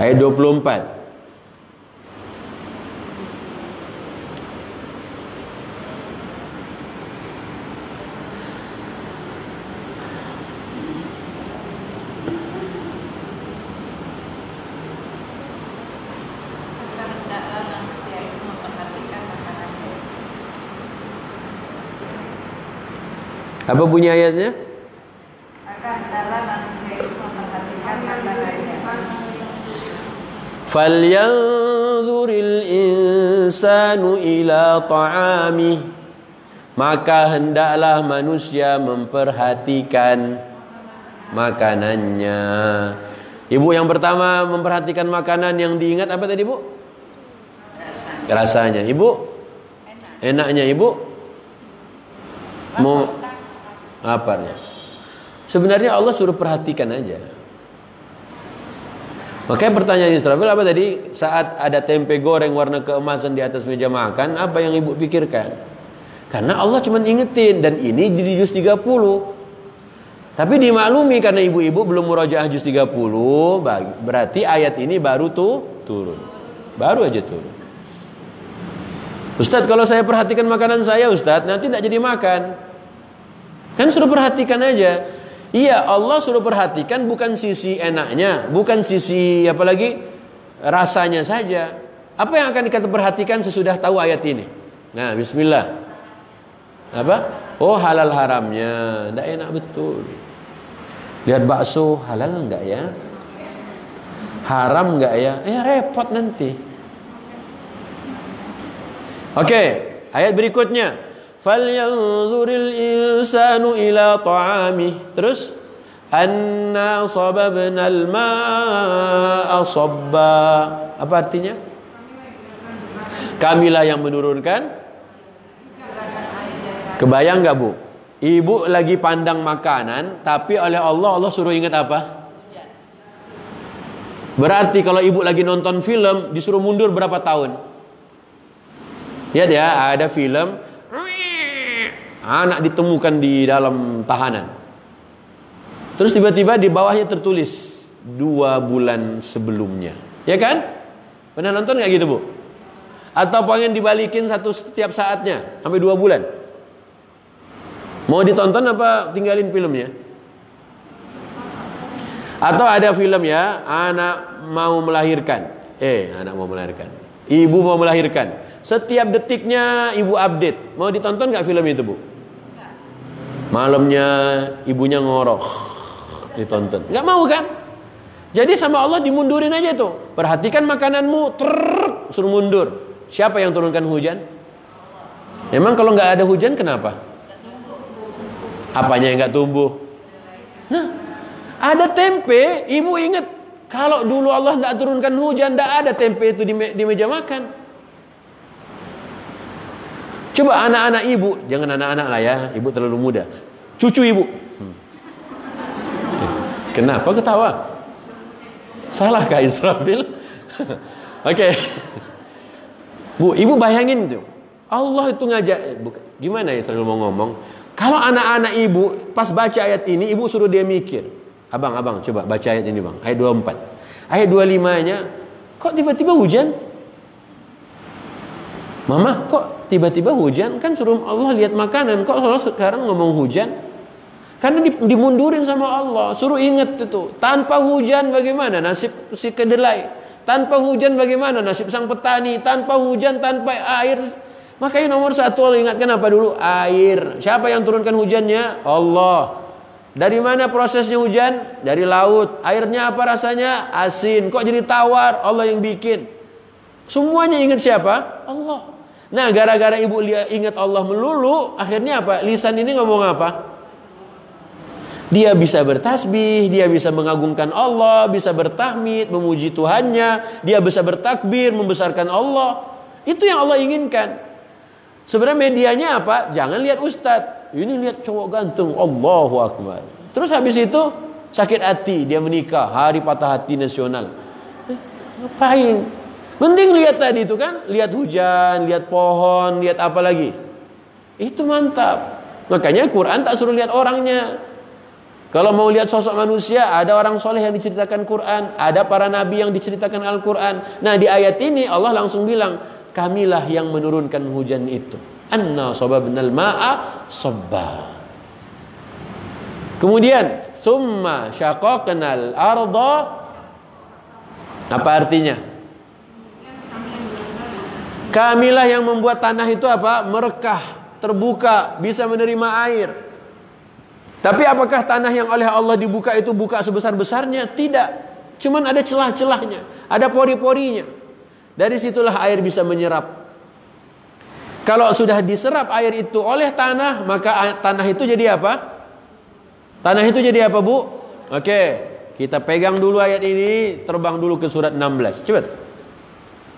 Ayat 24. Apa bunyi ayatnya? Akan hendaklah manusia itu memperhatikan makanannya. Falyanzuril insanu ila ta'amih. Maka hendaklah manusia memperhatikan makanannya. Ibu yang pertama memperhatikan makanan yang diingat apa tadi Bu? Rasanya. Ibu? Enaknya Ibu? Mau apanya? Sebenarnya Allah suruh perhatikan aja. Makanya pertanyaan Israfil apa tadi? Saat ada tempe goreng warna keemasan di atas meja makan, apa yang ibu pikirkan? Karena Allah cuma ingetin, dan ini di juz 30. Tapi dimaklumi karena ibu-ibu belum murajaah juz 30, berarti ayat ini baru turun. Baru aja turun. Ustadz, kalau saya perhatikan makanan saya Ustadz, nanti tidak jadi makan. Kan suruh perhatikan aja. Iya, Allah suruh perhatikan bukan sisi enaknya, bukan sisi apalagi rasanya saja. Apa yang akan kita perhatikan sesudah tahu ayat ini? Nah, bismillah. Apa? Oh, halal haramnya. Tidak enak betul. Lihat bakso, halal enggak ya? Haram enggak ya? Repot nanti. Oke, ayat berikutnya. Falyanzuril insanu ila ta'amih. Terus anna sababnal ma'a sabba. Apa artinya? Kamilah yang menurunkan. Kebayang enggak Bu? Ibu lagi pandang makanan, tapi oleh Allah suruh ingat apa? Berarti kalau ibu lagi nonton film, disuruh mundur berapa tahun? Lihat ya, ada film anak ditemukan di dalam tahanan. Terus tiba-tiba di bawahnya tertulis 2 bulan sebelumnya. Ya kan? Pernah nonton gak gitu Bu? Atau pengen dibalikin setiap saatnya sampai 2 bulan? Mau ditonton apa tinggalin filmnya? Atau ada film ya, anak mau melahirkan. Anak mau melahirkan. Ibu mau melahirkan. Setiap detiknya ibu update. Mau ditonton gak film itu Bu? Malamnya ibunya ngorok, ditonton. Nggak mau kan? Jadi sama Allah dimundurin aja tuh. Perhatikan makananmu, suruh mundur. Siapa yang turunkan hujan? Emang kalau nggak ada hujan kenapa? Apanya yang nggak tumbuh? Nah, ada tempe. Ibu ingat, kalau dulu Allah nggak turunkan hujan, nggak ada tempe itu di meja makan. Coba anak-anak ibu, jangan anak-anak lah ya, ibu terlalu muda. Cucu ibu. Kenapa ketawa? Salah Kak Israfil? Oke. Bu, ibu bayangin tuh. Allah itu ngajak, gimana Israfil mau ngomong? Kalau anak-anak ibu pas baca ayat ini, ibu suruh dia mikir. Abang, coba baca ayat ini bang. Ayat 24. Ayat 25-nya, kok tiba-tiba hujan? Mama, kok tiba-tiba hujan? Kan suruh Allah lihat makanan. Kok Allah sekarang ngomong hujan? Karena dimundurin sama Allah. Suruh ingat itu. Tanpa hujan bagaimana nasib si kedelai? Tanpa hujan bagaimana nasib sang petani? Tanpa hujan, tanpa air. Makanya nomor satu Allah ingatkan apa dulu? Air. Siapa yang turunkan hujannya? Allah. Dari mana prosesnya hujan? Dari laut. Airnya apa rasanya? Asin. Kok jadi tawar? Allah yang bikin. Semuanya ingat siapa? Allah. Nah, gara-gara ibu ingat Allah melulu, akhirnya apa? Lisan ini ngomong apa? Dia bisa bertasbih, dia bisa mengagungkan Allah, bisa bertahmid, memuji Tuhannya, dia bisa bertakbir, membesarkan Allah. Itu yang Allah inginkan. Sebenarnya medianya apa? Jangan lihat ustadz. Ini lihat cowok ganteng, Allahu Akbar. Terus habis itu sakit hati, dia menikah, hari patah hati nasional. Ngapain? Mending lihat tadi itu kan, lihat hujan, lihat pohon, lihat apa lagi. Itu mantap. Makanya Quran tak suruh lihat orangnya. Kalau mau lihat sosok manusia, ada orang soleh yang diceritakan Quran, ada para nabi yang diceritakan Al-Quran. Nah di ayat ini Allah langsung bilang, kamilah yang menurunkan hujan itu. Anna sababnal ma'a sabba. Kemudian, summa syaqaqnal arda. Apa artinya? Kamilah yang membuat tanah itu apa? Merekah, terbuka, bisa menerima air. Tapi apakah tanah yang oleh Allah dibuka itu buka sebesar-besarnya? Tidak. Cuman ada celah-celahnya, ada pori-porinya. Dari situlah air bisa menyerap. Kalau sudah diserap air itu oleh tanah, maka tanah itu jadi apa? Tanah itu jadi apa, Bu? Oke, kita pegang dulu ayat ini, terbang dulu ke surat 16. Cepat.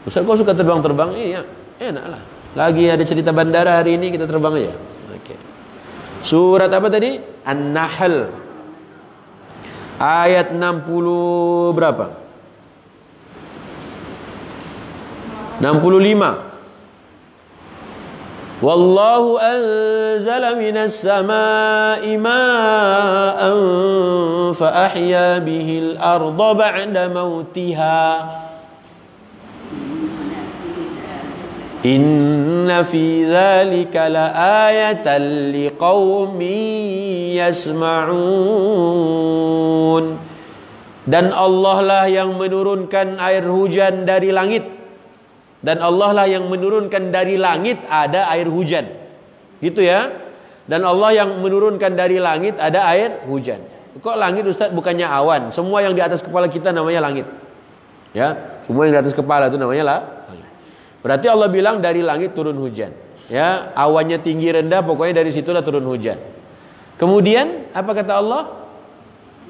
Ustaz, kau suka terbang-terbang? Iya, enak lah. Lagi ada cerita bandara hari ini, kita terbang aja. Oke. Surat apa tadi? An-Nahl. Ayat 60 berapa? 65. Wallahu anzala minas samaa'i ma'an fa ahya bihil arda ba'da mautiha. Inna fi dzalika laayatan liqaumin yasma'un. Dan Allah lah yang menurunkan air hujan dari langit. Dan Allah lah yang menurunkan dari langit ada air hujan. Gitu ya. Dan Allah yang menurunkan dari langit ada air hujan. Kok langit Ustaz bukannya awan? Semua yang di atas kepala kita namanya langit. Ya, semua yang di atas kepala itu namanya langit. Berarti Allah bilang dari langit turun hujan. Ya, awannya tinggi rendah, pokoknya dari situlah turun hujan. Kemudian apa kata Allah?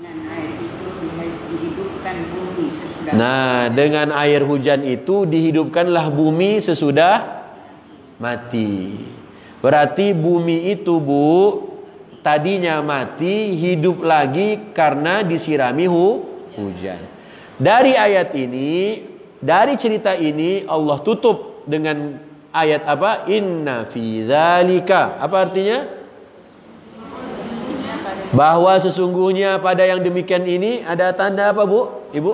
Dan air itu dihidupkan bumi sesudah. Nah, dengan air hujan itu dihidupkanlah bumi sesudah mati. Berarti bumi itu, Bu, tadinya mati, hidup lagi karena disirami hujan. Dari ayat ini, dari cerita ini Allah tutup dengan ayat apa? Inna fi dzalika. Apa artinya? Bahwa sesungguhnya pada yang demikian ini ada tanda apa, Bu? Ibu?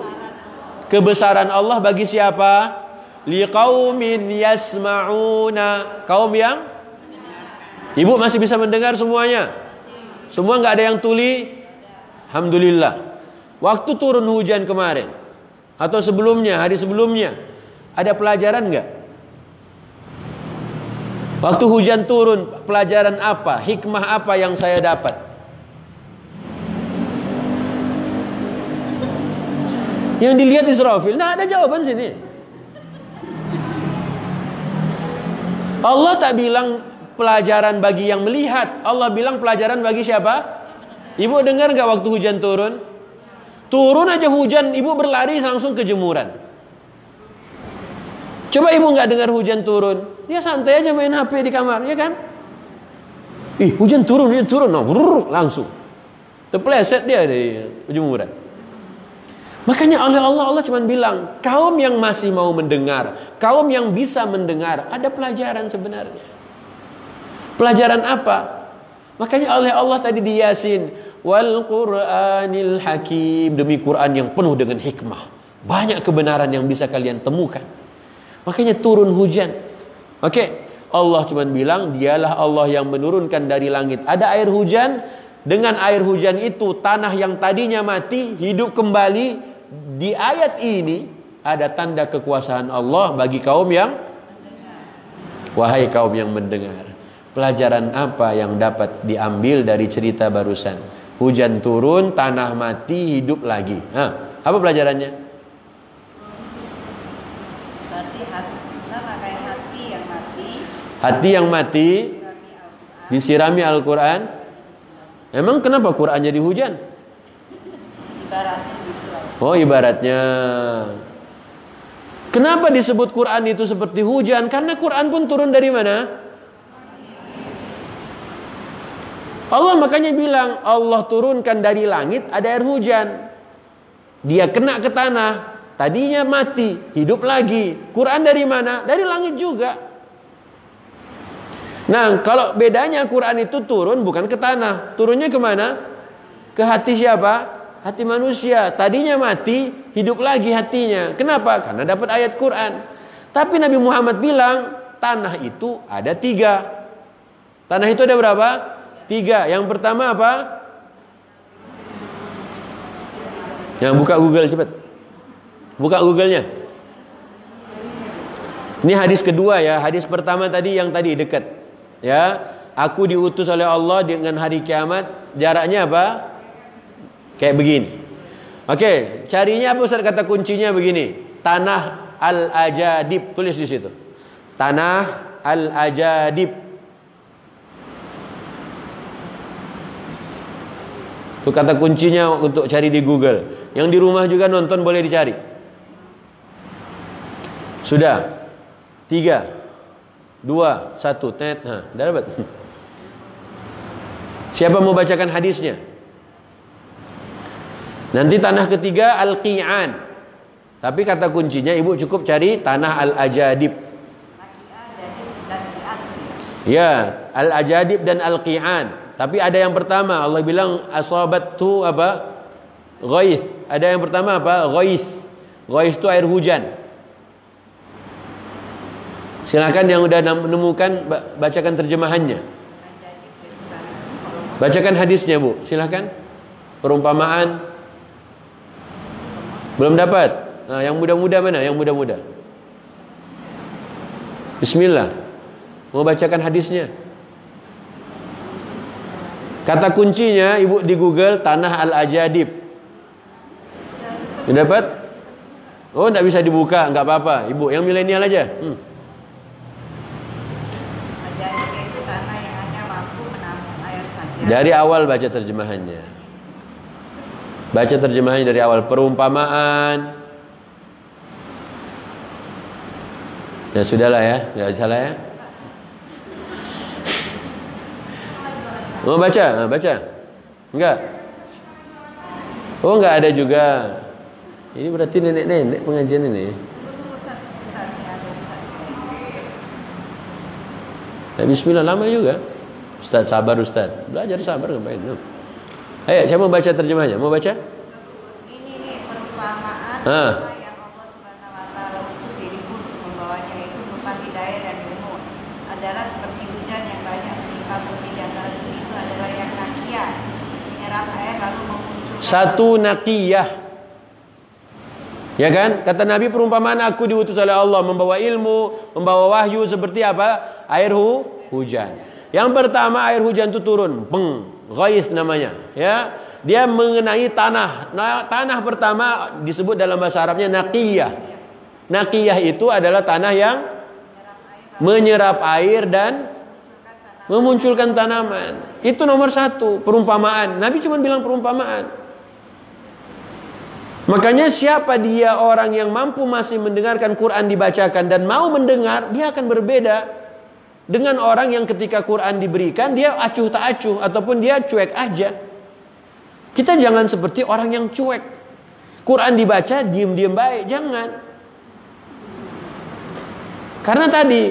Kebesaran Allah bagi siapa? Liqaumin yasma'una. Kaum yang? Ibu masih bisa mendengar semuanya? Semua nggak ada yang tuli? Alhamdulillah. Waktu turun hujan kemarin atau sebelumnya, hari sebelumnya, ada pelajaran nggak? Waktu hujan turun, pelajaran apa, hikmah apa yang saya dapat? Yang dilihat Israfil, nah ada jawaban sini. Allah tak bilang pelajaran bagi yang melihat, Allah bilang pelajaran bagi siapa? Ibu dengar gak waktu hujan turun? Turun aja hujan, ibu berlari langsung ke jemuran. Coba ibu gak dengar hujan turun, dia santai aja main HP di kamar, ya kan? Hujan turun, nah, langsung terpeleset dia dari jemuran. Makanya oleh Allah cuma bilang, kaum yang masih mau mendengar, kaum yang bisa mendengar, ada pelajaran sebenarnya. Pelajaran apa? Makanya oleh Allah tadi di Yasin, wal Qur'anil Hakim, demi Quran yang penuh dengan hikmah. Banyak kebenaran yang bisa kalian temukan. Makanya turun hujan. Oke, Allah cuma bilang dialah Allah yang menurunkan dari langit. Ada air hujan, dengan air hujan itu tanah yang tadinya mati hidup kembali. Di ayat ini ada tanda kekuasaan Allah bagi kaum yang, wahai kaum yang mendengar. Pelajaran apa yang dapat diambil dari cerita barusan? Hujan turun, tanah mati, hidup lagi. Apa pelajarannya? Berarti sama kayak hati yang mati. Hati yang mati disirami Al-Quran. Emang kenapa Quran jadi hujan? Ibaratnya gitu. Oh, ibaratnya. Kenapa disebut Quran itu seperti hujan? Karena Quran pun turun dari mana? Allah makanya bilang, Allah turunkan dari langit ada air hujan. Dia kena ke tanah, tadinya mati, hidup lagi. Quran dari mana? Dari langit juga. Nah, kalau bedanya Quran itu turun bukan ke tanah, turunnya kemana? Ke hati siapa? Hati manusia. Tadinya mati, hidup lagi hatinya. Kenapa? Karena dapat ayat Quran. Tapi Nabi Muhammad bilang, tanah itu ada 3. Tanah itu ada berapa? 3. Yang pertama apa? Yang buka Google cepat. Buka Google-nya. Ini hadis kedua ya. Hadis pertama tadi yang tadi dekat. Ya, aku diutus oleh Allah dengan hari kiamat. Jaraknya apa? Kayak begini. Oke, carinya apa Ustaz? Kata kuncinya begini. Tanah Al-Ajadib, tulis di situ. Tanah Al-Ajadib. Itu kata kuncinya untuk cari di Google. Yang di rumah juga nonton boleh dicari. Sudah. 3 2 1 tet. Nah, udah dapat. Siapa mau bacakan hadisnya? Nanti tanah ketiga Al-Qi'an. Tapi kata kuncinya ibu cukup cari tanah Al-Ajadib. Ya, Al-Ajadib dan Al-Qi'an. Tapi ada yang pertama, Allah bilang asabattu apa? Ghaith. Ada yang pertama apa? Ghaith. Ghaith itu air hujan. Silakan yang udah menemukan bacakan terjemahannya. Bacakan hadisnya, Bu. Silakan. Perumpamaan. Belum dapat? Nah, yang muda-muda mana? Yang muda-muda. Bismillah. Mau bacakan hadisnya? Kata kuncinya ibu di Google tanah Al-Ajadib. Sudah dapat? Oh, enggak bisa dibuka, enggak apa-apa. Ibu yang milenial aja. Ajadib itu tanah yang hanya mampu menampung air saja. Dari awal baca terjemahannya. Baca terjemahannya dari awal. Perumpamaan. Ya sudahlah ya, enggak salah ya. Mau baca? Nah, baca. Enggak. Oh, enggak ada juga. Ini berarti nenek-nenek pengajian ini. Ya, bismillah, lama juga. Ustaz, sabar Ustaz. Belajar sabar ngapain? Ayo, saya mau baca terjemahnya. Mau baca? Ini nih perumpamaan yang Allah Subhanahu wa taala utus dirimu untuk membawanya, itu berupa hidayah dan ilmu. Adalah seperti hujan yang banyak menimpa bumi, di antara bumi itu adalah yang nakiyah, menyerap air lalu memunculkan. Satu nakiyah. Ya kan? Kata Nabi, perumpamaan aku diutus oleh Allah membawa ilmu, membawa wahyu seperti apa? Air hujan. Yang pertama air hujan itu turun, ghais namanya, ya. Dia mengenai tanah. Nah, tanah pertama disebut dalam bahasa Arabnya naqiyah. Naqiyah itu adalah tanah yang menyerap air dan memunculkan tanaman. Itu nomor satu, perumpamaan. Nabi cuma bilang perumpamaan. Makanya siapa dia orang yang mampu masih mendengarkan Quran dibacakan dan mau mendengar, dia akan berbeda dengan orang yang ketika Quran diberikan dia acuh tak acuh ataupun dia cuek aja. Kita jangan seperti orang yang cuek. Quran dibaca diem-diem baik, jangan. Karena tadi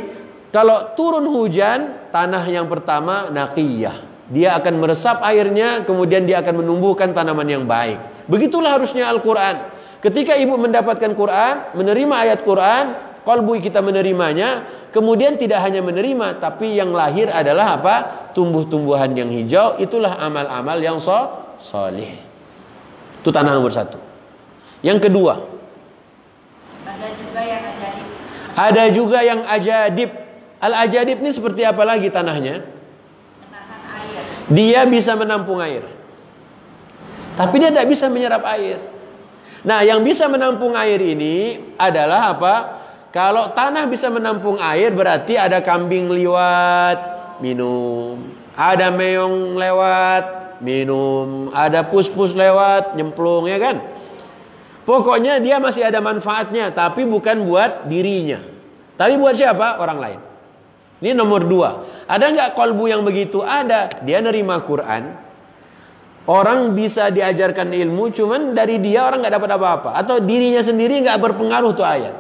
kalau turun hujan, tanah yang pertama naqiyah. Dia akan meresap airnya, kemudian dia akan menumbuhkan tanaman yang baik. Begitulah harusnya Al-Quran. Ketika ibu mendapatkan Quran, menerima ayat Quran, qalbu kita menerimanya, kemudian tidak hanya menerima, tapi yang lahir adalah apa? Tumbuh-tumbuhan yang hijau. Itulah amal-amal yang soleh. Itu tanah nomor satu. Yang kedua, ada juga yang ajadib. Al-ajadib ini seperti apa lagi tanahnya? Dia bisa menampung air, tapi dia tidak bisa menyerap air. Nah, yang bisa menampung air ini adalah apa? Kalau tanah bisa menampung air, berarti ada kambing lewat, minum. Ada meong lewat, minum. Ada pus-pus lewat, nyemplung, ya kan? Pokoknya dia masih ada manfaatnya, tapi bukan buat dirinya. Tapi buat siapa? Orang lain. Ini nomor dua. Ada nggak kolbu yang begitu? Ada. Dia nerima Quran. Orang bisa diajarkan ilmu, cuman dari dia orang nggak dapat apa-apa. Atau dirinya sendiri nggak berpengaruh tuh ayat.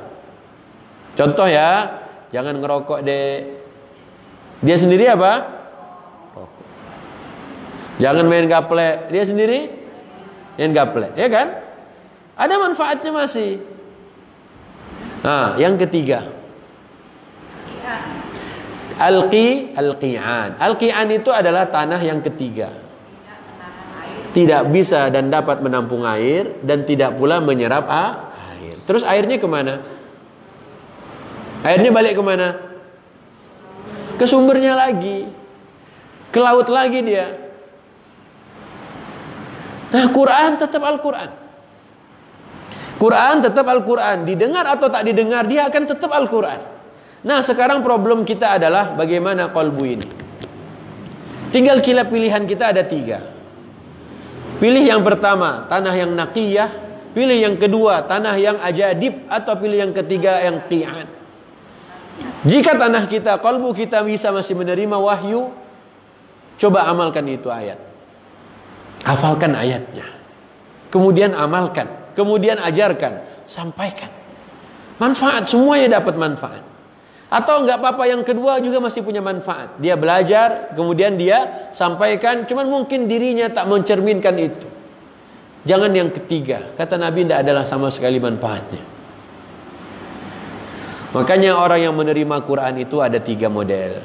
Contoh ya, jangan ngerokok deh. Dia sendiri apa? Rokok. Jangan main gaple. Dia sendiri main gaple, ya kan? Ada manfaatnya masih. Nah, yang ketiga. Al-qi'an. Al-qi'an itu adalah tanah yang ketiga. Tidak bisa dan dapat menampung air dan tidak pula menyerap air. Terus airnya kemana? Airnya balik kemana? Ke sumbernya lagi. Ke laut lagi dia. Nah, Quran tetap Al-Quran. Quran tetap Al-Quran. Didengar atau tak didengar, dia akan tetap Al-Quran. Nah, sekarang problem kita adalah bagaimana qalbu ini. Tinggal kila pilihan kita ada tiga. Pilih yang pertama, tanah yang naqiyah. Pilih yang kedua, tanah yang ajadib. Atau pilih yang ketiga, yang qi'an. Jika tanah kita, qalbu kita bisa masih menerima wahyu, coba amalkan itu ayat. Hafalkan ayatnya. Kemudian amalkan. Kemudian ajarkan. Sampaikan. Manfaat, semuanya dapat manfaat. Atau enggak apa-apa, yang kedua juga masih punya manfaat. Dia belajar, kemudian dia sampaikan, cuman mungkin dirinya tak mencerminkan itu. Jangan yang ketiga. Kata Nabi, tidak adalah sama sekali manfaatnya. Makanya orang yang menerima Quran itu ada 3 model.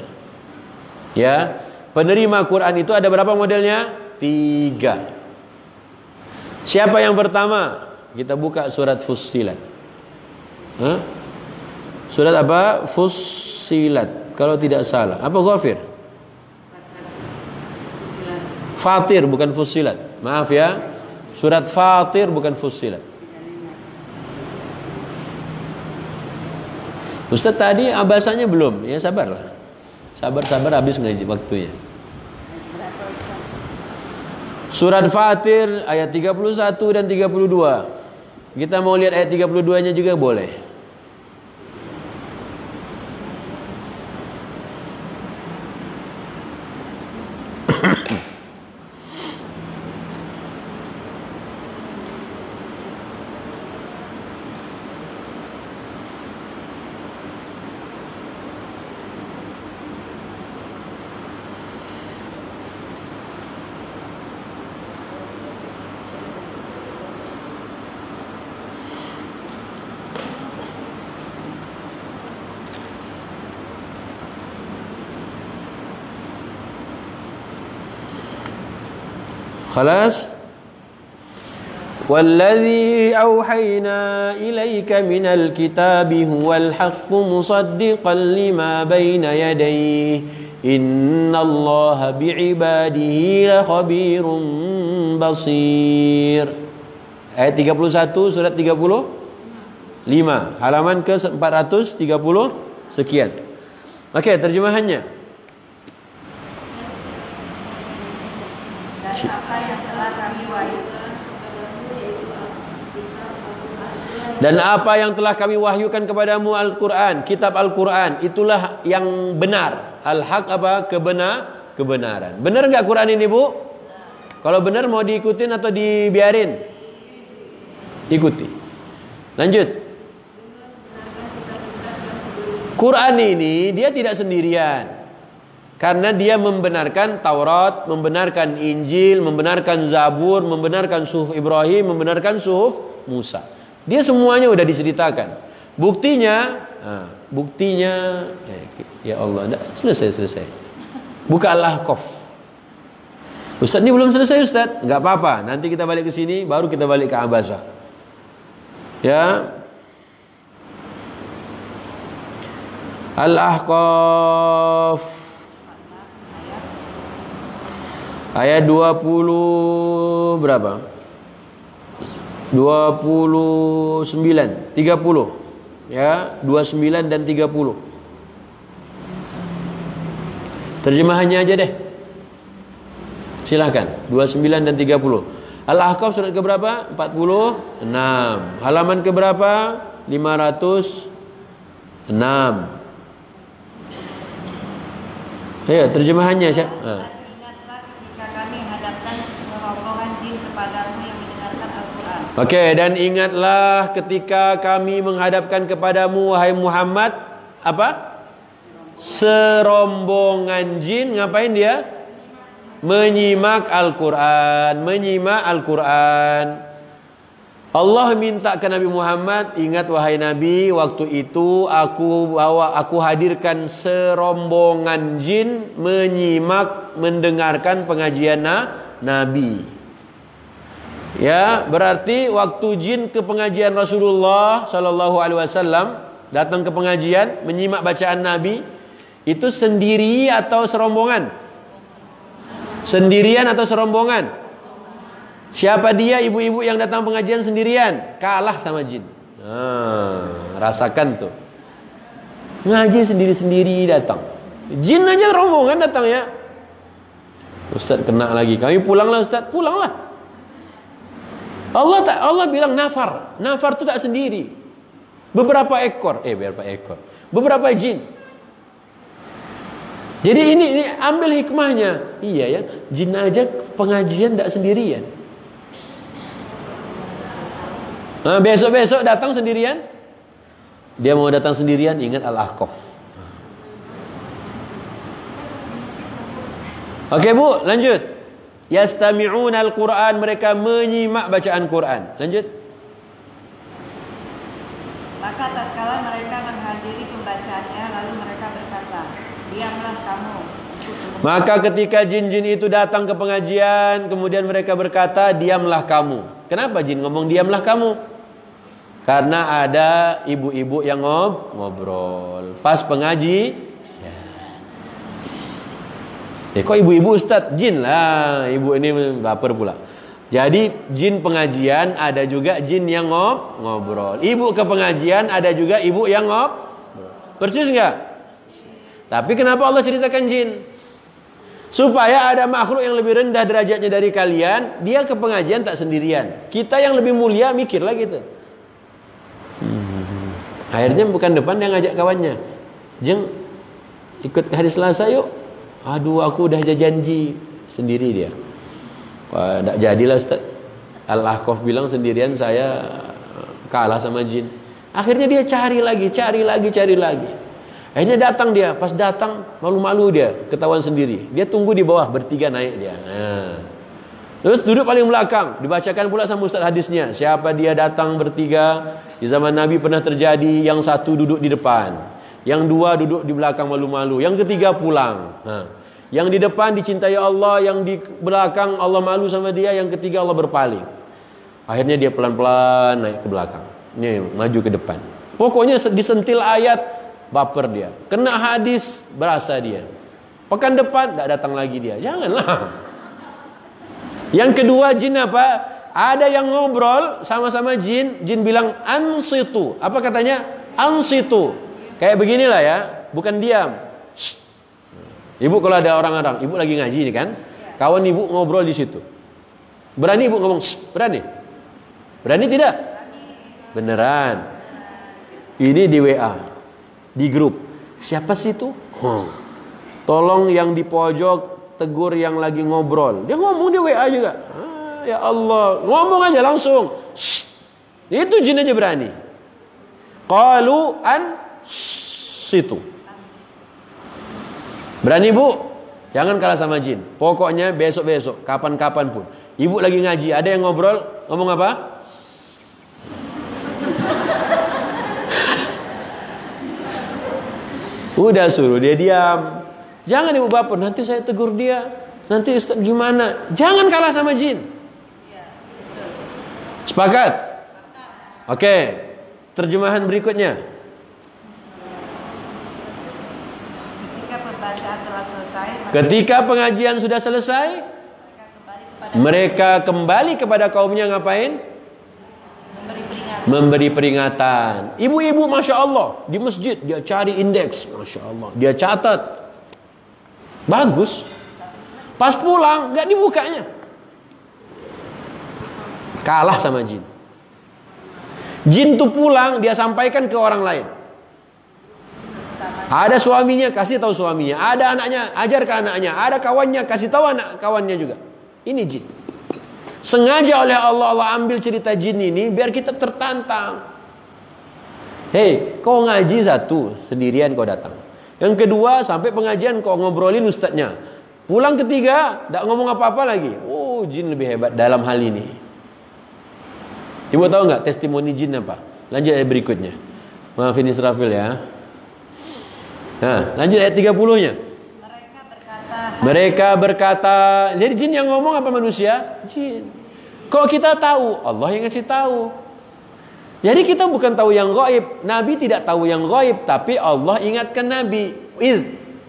Ya, penerima Quran itu ada berapa modelnya? 3. Siapa yang pertama? Kita buka surat Fussilat. Surat apa? Fussilat. Kalau tidak salah. Apa Ghafir? Fatir, bukan Fussilat. Maaf ya. Surat Fatir, bukan Fussilat. Ustaz tadi bahasanya belum. Ya sabarlah. Sabar-sabar habis ngaji waktunya. Surat Fatir ayat 31 dan 32. Kita mau lihat ayat 32-nya juga boleh. Khalas? والذي أوحينا إليك من الكتاب هو الحق مصدقا لما بين يديه إن الله بعباده لخبير بصير. Ayat 31 surat 35 halaman ke 430 sekian. Okey, terjemahannya. Dan apa yang telah kami wahyukan kepadamu Al-Quran, kitab Al-Quran, itulah yang benar. Al-haq apa? Kebenaran. Benar enggak Quran ini, Bu? Kalau benar mau diikutin atau dibiarin? Ikuti. Lanjut. Quran ini dia tidak sendirian. Karena dia membenarkan Taurat, membenarkan Injil, membenarkan Zabur, membenarkan Suhuf Ibrahim, membenarkan Suhuf Musa. Dia semuanya udah diceritakan. Buktinya, ya Allah, selesai. Buka Al-Ahqaf. Ustaz ini belum selesai, Ustaz. Enggak apa-apa. Nanti kita balik ke sini, baru kita balik ke Abasa. Ya. Al-Ahqaf ayat 20 berapa? 29, 30. Ya, 29 dan 30. Terjemahannya aja deh. Silakan. 29 dan 30. Al-Ahqaf surat ke berapa? 46. Halaman ke berapa? 506. Ya, terjemahannya Syekh. Ingatlah ketika kami hadapkan serombongan jin kepadamu yang mendengarkan Al-Quran. Okey, dan ingatlah ketika kami menghadapkan kepadamu wahai Muhammad apa? Serombongan jin, ngapain dia? Menyimak Al-Quran, Allah minta ke Nabi Muhammad, ingat wahai Nabi, waktu itu aku hadirkan serombongan jin menyimak, mendengarkan pengajian Nabi. Ya, berarti waktu jin ke pengajian Rasulullah sallallahu alaihi wasallam, datang ke pengajian, menyimak bacaan Nabi, itu sendiri atau serombongan? Sendirian atau serombongan? Siapa dia ibu-ibu yang datang pengajian sendirian? Kalah sama jin. Rasakan tuh. Ngaji sendiri-sendiri datang. Jin aja rombongan datang ya. Ustaz kena lagi. Kami pulanglah Ustaz, pulanglah. Allah bilang nafar. Nafar itu tak sendiri. Beberapa ekor. Beberapa jin. Jadi ini ambil hikmahnya. Iya ya, jin aja pengajian tak sendirian. Besok-besok datang sendirian. Dia mau datang sendirian, ingat Al-Ahqaf. Oke Bu, lanjut. Yastami'una al-Quran, mereka menyimak bacaan Quran. Lanjut. Maka tatkala mereka menghadiri pembacaannya, lalu mereka berkata, diamlah kamu. Maka ketika jin-jin itu datang ke pengajian, kemudian mereka berkata, diamlah kamu. Kenapa jin ngomong diamlah kamu? Karena ada ibu-ibu yang ngobrol pas pengaji. Kok ibu-ibu Ustaz? Jin lah. Ibu ini baper pula. Jadi jin pengajian ada juga jin yang ngobrol. Ibu ke pengajian ada juga ibu yang ngobrol. Persis enggak? Tapi kenapa Allah ceritakan jin? Supaya ada makhluk yang lebih rendah derajatnya dari kalian, dia ke pengajian tak sendirian. Kita yang lebih mulia mikirlah gitu. Akhirnya bukan depan dia ngajak kawannya. Jeng, ikut ke hari Selasa yuk. Aduh, aku udah janji. Sendiri dia. Wah, tak jadilah Ustaz. Al-Ahqaf bilang sendirian saya kalah sama jin. Akhirnya dia cari lagi. Akhirnya datang dia. Pas datang malu-malu dia, ketahuan sendiri. Dia tunggu di bawah, bertiga naik dia. Terus duduk paling belakang. Dibacakan pula sama Ustaz hadisnya. Siapa dia datang bertiga. Di zaman Nabi pernah terjadi, yang satu duduk di depan, yang dua duduk di belakang malu-malu, yang ketiga pulang. Yang di depan dicintai Allah, yang di belakang Allah malu sama dia, yang ketiga Allah berpaling. Akhirnya dia pelan-pelan naik ke belakang. Ini maju ke depan. Pokoknya disentil ayat, baper dia. Kena hadis, berasa dia. Pekan depan, tidak datang lagi dia. Janganlah. Yang kedua, jin apa? Ada yang ngobrol sama-sama jin. Jin bilang, ansitu. Apa katanya? Ansitu. Kayak beginilah ya. Bukan diam. Shh. Ibu kalau ada orang-orang, ibu lagi ngaji nih kan? Kawan ibu ngobrol di situ. Berani ibu ngomong, shh, berani? Berani tidak? Beneran. Ini di WA, di grup. Siapa sih itu? Tolong yang di pojok tegur yang lagi ngobrol. Dia ngomong di WA juga. Ya Allah, ngomong aja langsung. Shh. Itu jin aja berani. Qalu an situ. Berani bu? Jangan kalah sama jin. Pokoknya besok-besok, kapan-kapan pun. Ibu lagi ngaji, ada yang ngobrol, ngomong apa? Udah suruh dia diam. Jangan ibu baper, nanti saya tegur dia. Nanti Ustaz gimana? Jangan kalah sama jin. Sepakat? Oke. Terjemahan berikutnya. Ketika pengajian sudah selesai, mereka kembali kepada kaumnya ngapain? Memberi peringatan. Ibu-ibu Masya Allah di masjid dia cari indeks, Masya Allah, dia catat. Bagus. Pas pulang gak dibukanya. Kalah sama jin. Jin tuh pulang dia sampaikan ke orang lain. Ada suaminya kasih tahu suaminya, ada anaknya ajar ke anaknya, ada kawannya kasih tahu anak kawannya juga. Ini jin. Sengaja oleh Allah ambil cerita jin ini biar kita tertantang. Hei, kau ngaji satu sendirian kau datang. Yang kedua sampai pengajian kau ngobrolin ustadznya. Pulang ketiga tidak ngomong apa-apa lagi. Oh, jin lebih hebat dalam hal ini. Ibu tahu nggak testimoni jin apa? Lanjut ayat berikutnya. Maafin Israfil ya. Nah, lanjut ayat 30-nya. Mereka berkata, jadi jin yang ngomong apa manusia? Jin. Kok kita tahu? Allah yang kasih tahu. Jadi kita bukan tahu yang gaib. Nabi tidak tahu yang gaib, tapi Allah ingatkan Nabi.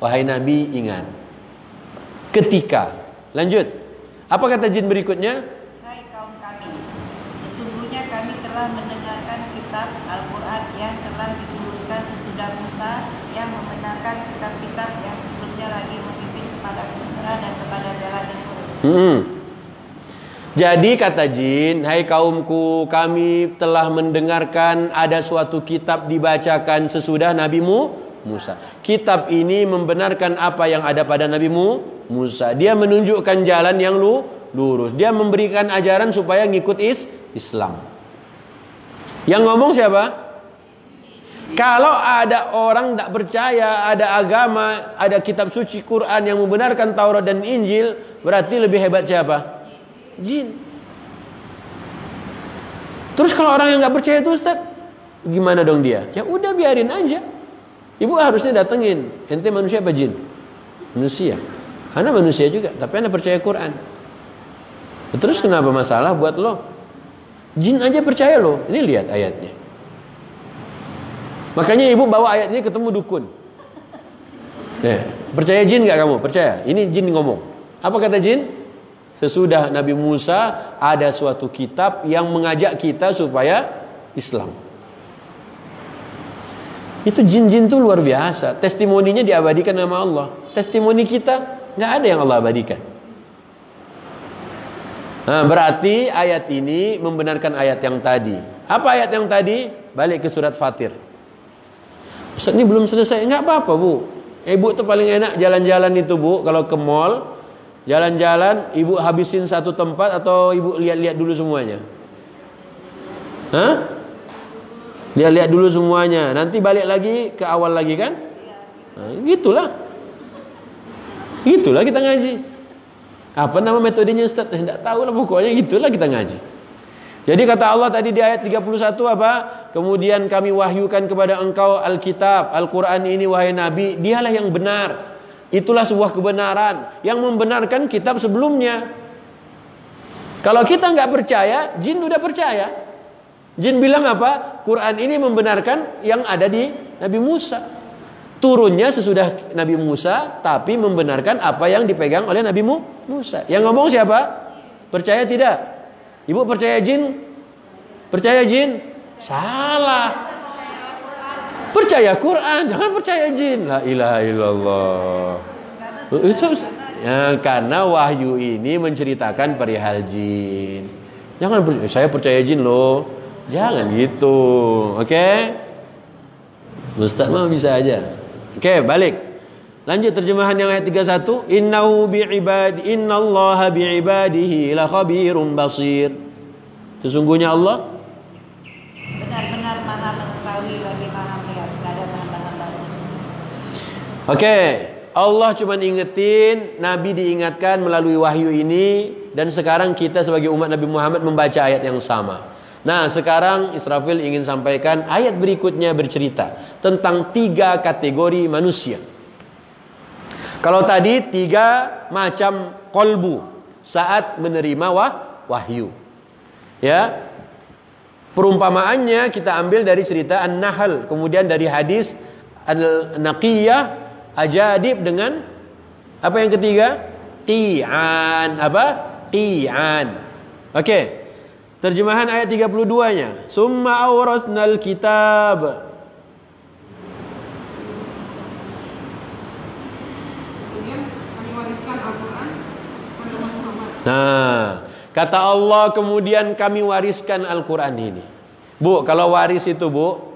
Wahai Nabi, ingat. Ketika. Lanjut. Apa kata jin berikutnya? Hai kaum kami, sesungguhnya kami telah mendengarkan kitab Al-Quran yang telah diturunkan sesudah Musa, yang membenarkan kitab-kitab yang sebelumnya lagi memimpin kepada kebenaran dan kepada jalan yang lurus. Jadi kata jin, hai kaumku, kami telah mendengarkan ada suatu kitab dibacakan sesudah Nabi Musa. Kitab ini membenarkan apa yang ada pada Nabi Musa. Dia menunjukkan jalan yang lurus. Dia memberikan ajaran supaya ngikut Islam. Yang ngomong siapa? Kalau ada orang tak percaya ada agama, ada kitab suci Quran yang membenarkan Taurat dan Injil, berarti lebih hebat siapa? Jin. Terus kalau orang yang nggak percaya itu Ustaz, gimana dong dia? Ya udah biarin aja. Ibu harusnya datengin. Ente manusia apa jin? Manusia. Ana manusia juga, tapi ana percaya Quran. Terus kenapa masalah buat lo? Jin aja percaya lo. Ini lihat ayatnya. Makanya ibu bawa ayat ini ketemu dukun. Percaya jin nggak kamu? Percaya? Ini jin ngomong. Apa kata jin? Sesudah Nabi Musa ada suatu kitab yang mengajak kita supaya Islam. Itu jin-jin itu luar biasa. Testimoninya diabadikan nama Allah. Testimoni kita nggak ada yang Allah abadikan. Nah, berarti ayat ini membenarkan ayat yang tadi. Apa ayat yang tadi? Balik ke surat Fatir. Ustaz ini belum selesai. Nggak apa-apa bu. Ibu tuh paling enak jalan-jalan itu bu. Kalau ke mall jalan-jalan, ibu habisin satu tempat atau ibu lihat-lihat dulu semuanya? Hah? Lihat-lihat dulu semuanya. Nanti balik lagi ke awal lagi kan? Nah, gitulah. Gitulah kita ngaji. Apa nama metodenya Ustaz? Tidak tahu lah, pokoknya gitulah kita ngaji. Jadi kata Allah tadi di ayat 31 apa? Kemudian kami wahyukan kepada engkau Alkitab, Al-Quran ini wahai Nabi, dialah yang benar. Itulah sebuah kebenaran yang membenarkan kitab sebelumnya. Kalau kita nggak percaya, jin udah percaya. Jin bilang apa? Quran ini membenarkan yang ada di Nabi Musa. Turunnya sesudah Nabi Musa, tapi membenarkan apa yang dipegang oleh Nabi Musa. Yang ngomong siapa? Percaya tidak? Ibu percaya jin? Percaya jin? Salah. Percaya Quran, jangan percaya jin. La ilaha illallah. Ya, karena wahyu ini menceritakan perihal jin. Jangan saya percaya jin loh. Jangan gitu. Oke? Ustaz mah bisa aja. Oke, balik. Lanjut terjemahan yang ayat 31. Innallaha bi'ibadihi la khabirum basir. Sesungguhnya Allah benar-benar maha mengetahui lagi maha melihat keadaan hamba-hambanya. Oke, Allah cuma ingetin, Nabi diingatkan melalui wahyu ini, dan sekarang kita sebagai umat Nabi Muhammad membaca ayat yang sama. Nah, sekarang Israfil ingin sampaikan ayat berikutnya bercerita tentang 3 kategori manusia. Kalau tadi 3 macam kolbu saat menerima wahyu. Ya. Perumpamaannya kita ambil dari cerita An-Nahl, kemudian dari hadis Al-Naqiyah, Ajadib dengan apa yang ketiga? Qi'an. Apa? Qi'an. Oke. Terjemahan ayat 32-nya. Summa awrasnal kitab. Kemudian kami wariskan Al-Quran pada Muhammad. Nah, kata Allah, kemudian kami wariskan Al-Quran ini. Bu, kalau waris itu bu,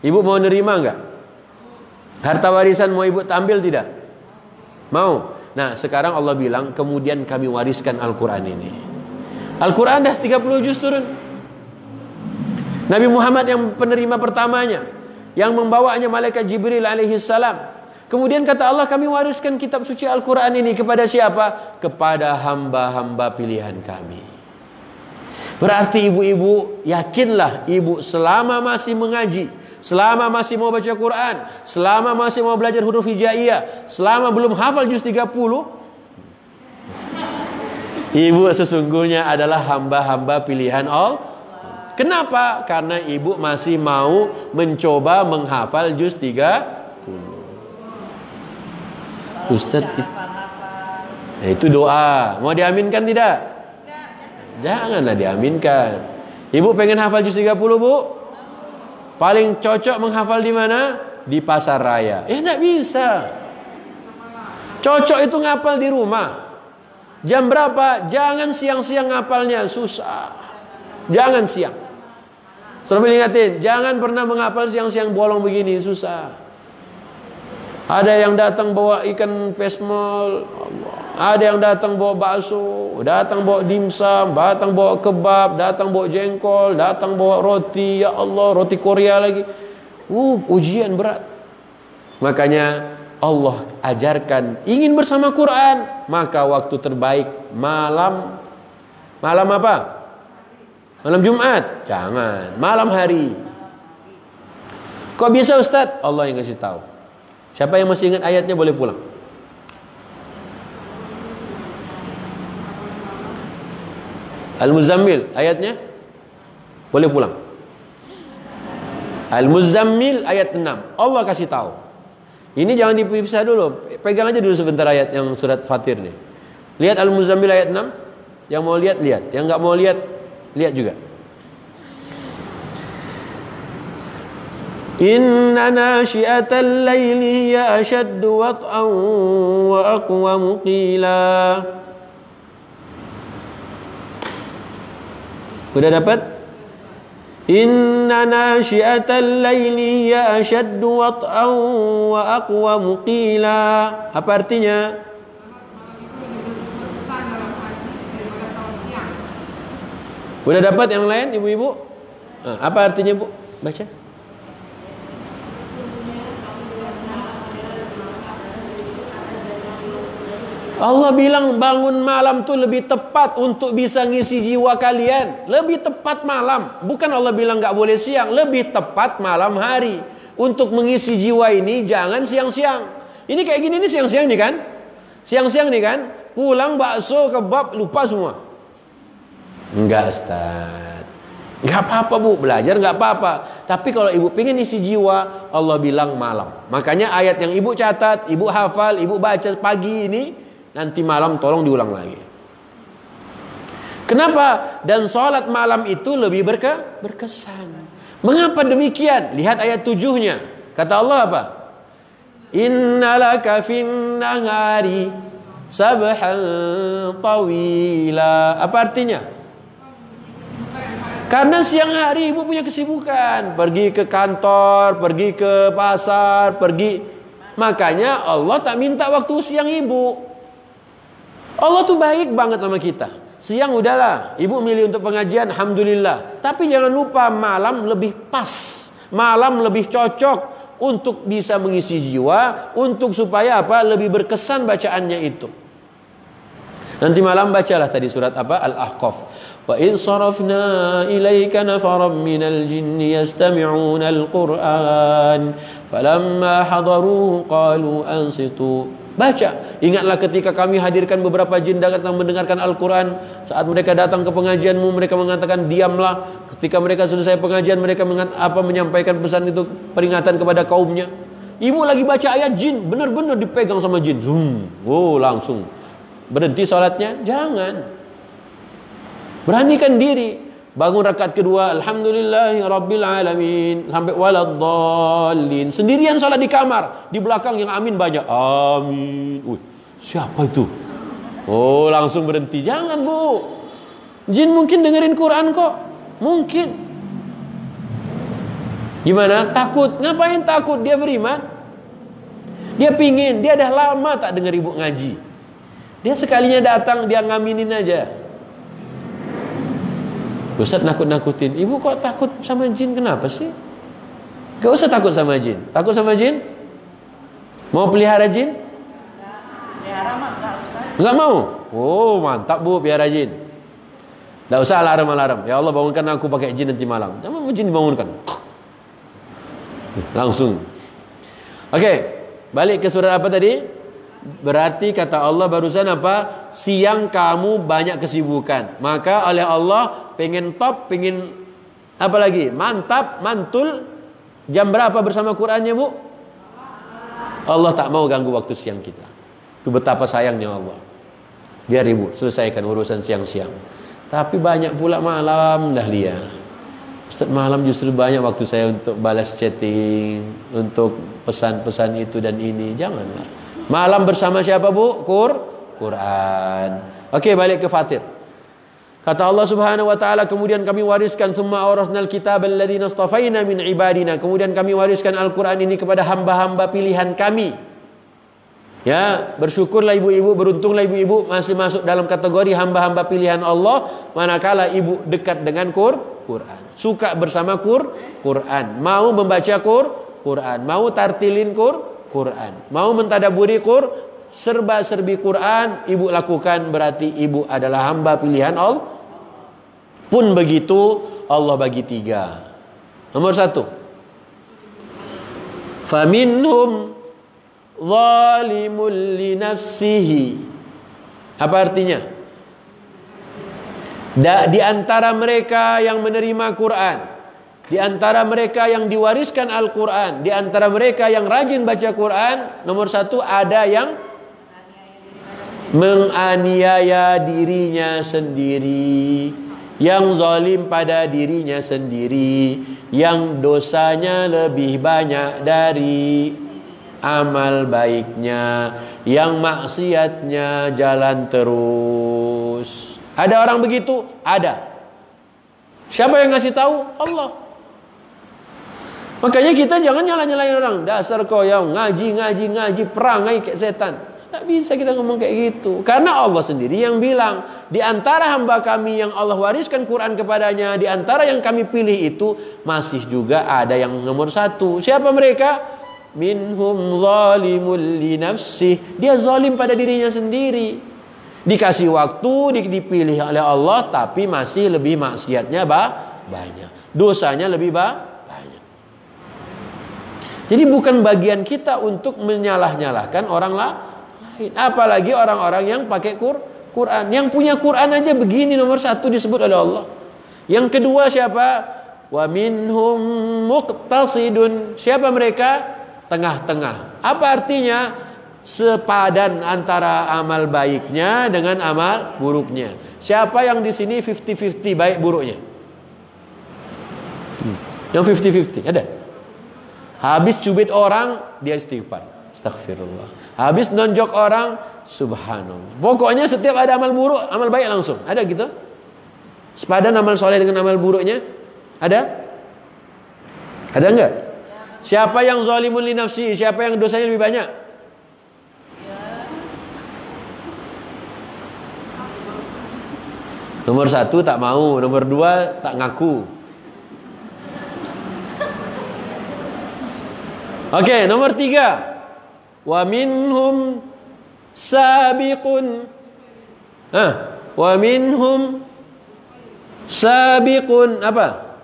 ibu mau nerima enggak? Harta warisan mau ibu ambil tidak? Mau. Nah, sekarang Allah bilang, kemudian kami wariskan Al-Quran ini. Al-Quran dah 30 juz turun. Nabi Muhammad yang penerima pertamanya, yang membawanya malaikat Jibril alaihi salam. Kemudian kata Allah, kami wariskan kitab suci Al-Quran ini kepada siapa? Kepada hamba-hamba pilihan kami. Berarti ibu-ibu, yakinlah ibu selama masih mengaji, selama masih mau baca Quran, selama masih mau belajar huruf hijaiyah, selama belum hafal juz 30, ibu sesungguhnya adalah hamba-hamba pilihan Allah. Kenapa? Karena ibu masih mau mencoba menghafal juz 30. Ustaz, itu doa. Mau diaminkan tidak? Janganlah diaminkan. Ibu pengen hafal juz 30, Bu? Paling cocok menghafal di mana? Di pasar raya. Enggak bisa. Cocok itu ngapal di rumah. Jam berapa? Jangan siang-siang ngapalnya, susah. Jangan siang. Selalu ingatin, jangan pernah menghafal siang-siang bolong begini, susah. Ada yang datang bawa ikan pesmol, ada yang datang bawa bakso, datang bawa dimsum, datang bawa kebab, datang bawa jengkol, datang bawa roti, ya Allah, roti Korea lagi. Ujian berat. Makanya Allah ajarkan ingin bersama Quran, maka waktu terbaik malam apa? Malam Jumat? Jangan, malam hari. Kok bisa Ustaz? Allah yang kasih tahu. Siapa yang masih ingat ayatnya boleh pulang. Al-Muzammil ayatnya boleh pulang. Al-Muzammil ayat 6. Allah kasih tahu. Ini jangan dipisah dulu. Pegang aja dulu sebentar ayat yang surat Fatir nih. Lihat Al-Muzammil ayat 6. Yang mau lihat, lihat. Yang enggak mau lihat, lihat juga. Inna nasyi'atal laili hiya ashaddu wat'an wa aqwamu qila. Udah dapat? Inna nasyi'atal laili hiya ashaddu wat'an wa aqwamu qila. Apa artinya? Udah dapat yang lain ibu-ibu? Apa artinya Bu? Baca. Allah bilang bangun malam tuh lebih tepat untuk bisa ngisi jiwa kalian. Lebih tepat malam. Bukan Allah bilang gak boleh siang. Lebih tepat malam hari. Untuk mengisi jiwa ini jangan siang-siang. Ini kayak gini nih siang-siang nih kan. Siang-siang nih kan. Pulang bakso, kebab, lupa semua. Enggak, Ustaz. Enggak apa-apa Bu, belajar enggak apa-apa. Tapi kalau ibu pengen isi jiwa, Allah bilang malam. Makanya ayat yang ibu catat, ibu hafal, ibu baca pagi ini, nanti malam tolong diulang lagi. Kenapa? Dan sholat malam itu lebih berkesan. Mengapa demikian? Lihat ayat 7-nya. Kata Allah apa? Innalaka fin nahari sabhan tawila. Apa artinya? Karena siang hari ibu punya kesibukan, pergi ke kantor, pergi ke pasar, pergi. Makanya Allah tak minta waktu siang ibu. Allah tuh baik banget sama kita. Siang udahlah, ibu milih untuk pengajian, alhamdulillah. Tapi jangan lupa malam lebih pas, malam lebih cocok untuk bisa mengisi jiwa, untuk supaya apa? Lebih berkesan bacaannya itu. Nanti malam bacalah tadi surat apa? Al-Ahqaf. Wa in sarafna ilaika nafaran minal jinni yastami'una al-Qur'an falamma hadaruhu qalu ansitu. Baca. Ingatlah ketika kami hadirkan beberapa jin datang mendengarkan Al-Quran. Saat mereka datang ke pengajianmu, mereka mengatakan diamlah. Ketika mereka selesai pengajian, mereka menyampaikan pesan itu, peringatan kepada kaumnya. Ibu lagi baca ayat jin, benar-benar dipegang sama jin. Oh, langsung berhenti sholatnya. Jangan. Beranikan diri. Bangun rakaat kedua, alhamdulillahi rabbil alamin, sampai waladdallin. Sendirian sholat di kamar, di belakang yang amin banyak. Amin. Siapa itu? Oh, langsung berhenti. Jangan, Bu. Jin mungkin dengerin Quran kok. Mungkin. Gimana? Takut? Ngapain takut? Dia beriman. Dia pingin. Dia dah lama tak dengar ibu ngaji. Dia sekalinya datang, dia ngaminin aja. Ustaz nakut-nakutin. Ibu kok takut sama jin? Kenapa sih? Gak usah takut sama jin. Takut sama jin? Mau pelihara jin? Gak mau? Oh, mantap Bu, pelihara jin. Gak usah alarm-alarm. Ya Allah, bangunkan aku pakai jin nanti malam. Jangan jin dibangunkan. Langsung. Oke, balik ke surat apa tadi? Berarti kata Allah barusan apa? Siang kamu banyak kesibukan. Maka oleh Allah pengen top, pengen apa lagi? Mantap, mantul. Jam berapa bersama Qurannya, Bu? Allah tak mau ganggu waktu siang kita. Itu betapa sayangnya Allah. Biar ibu selesaikan urusan siang-siang. Tapi banyak pula malam dahlia. Ustaz, malam justru banyak waktu saya untuk balas chatting, untuk pesan-pesan itu dan ini. Janganlah. Malam bersama siapa, Bu? Quran. Oke, balik ke Fatir. Kata Allah Subhanahu wa taala, kemudian kami wariskan summa awrasnal kitab alladzina istafaina min ibadina. Kemudian kami wariskan Al-Qur'an ini kepada hamba-hamba pilihan kami. Ya, bersyukurlah ibu-ibu, beruntunglah ibu-ibu masih masuk dalam kategori hamba-hamba pilihan Allah manakala ibu dekat dengan Quran. Suka bersama Quran, mau membaca Quran, mau tartilin Quran, mau mentadaburi serba-serbi Quran, ibu lakukan, berarti ibu adalah hamba pilihan Allah. Pun begitu, Allah bagi 3. Nomor 1, faminhum zalimul li nafsihi. Apa artinya? Di antara mereka yang menerima Quran, di antara mereka yang diwariskan Al-Quran, di antara mereka yang rajin baca Quran, nomor 1 ada yang menganiaya dirinya sendiri, yang zalim pada dirinya sendiri, yang dosanya lebih banyak dari amal baiknya, yang maksiatnya jalan terus. Ada orang begitu? Ada. Siapa yang ngasih tahu? Allah. Makanya kita jangan nyala-nyalain orang. Dasar kau yang ngaji, perangai kayak setan. Tak bisa kita ngomong kayak gitu. Karena Allah sendiri yang bilang, di antara hamba kami yang Allah wariskan Quran kepadanya, di antara yang kami pilih itu, masih juga ada yang nomor 1. Siapa mereka? Minhum zalimul li nafsih. Dia zalim pada dirinya sendiri. Dikasih waktu, dipilih oleh Allah, tapi masih lebih maksiatnya banyak. Dosanya lebih banyak. Jadi bukan bagian kita untuk menyalah-nyalahkan orang lain. Apalagi orang-orang yang pakai Quran. Yang punya Quran aja begini, nomor 1 disebut oleh Allah. Yang kedua siapa? Wa minhum muqtasidun. Siapa mereka? Tengah-tengah. Apa artinya? Sepadan antara amal baiknya dengan amal buruknya. Siapa yang di sini 50-50 baik buruknya? Yang 50-50 ada? Habis cubit orang dia istighfar, astagfirullah. Habis nonjok orang, subhanallah. Pokoknya setiap ada amal buruk, amal baik langsung. Ada gitu? Sepadan amal soleh dengan amal buruknya? Ada? Ada enggak? Siapa yang zalimun li nafsi? Siapa yang dosanya lebih banyak? Nomor 1 tak mau, nomor 2 tak ngaku. Oke, nomor 3. Wa minhum sabiqun. Wa minhum sabiqun apa?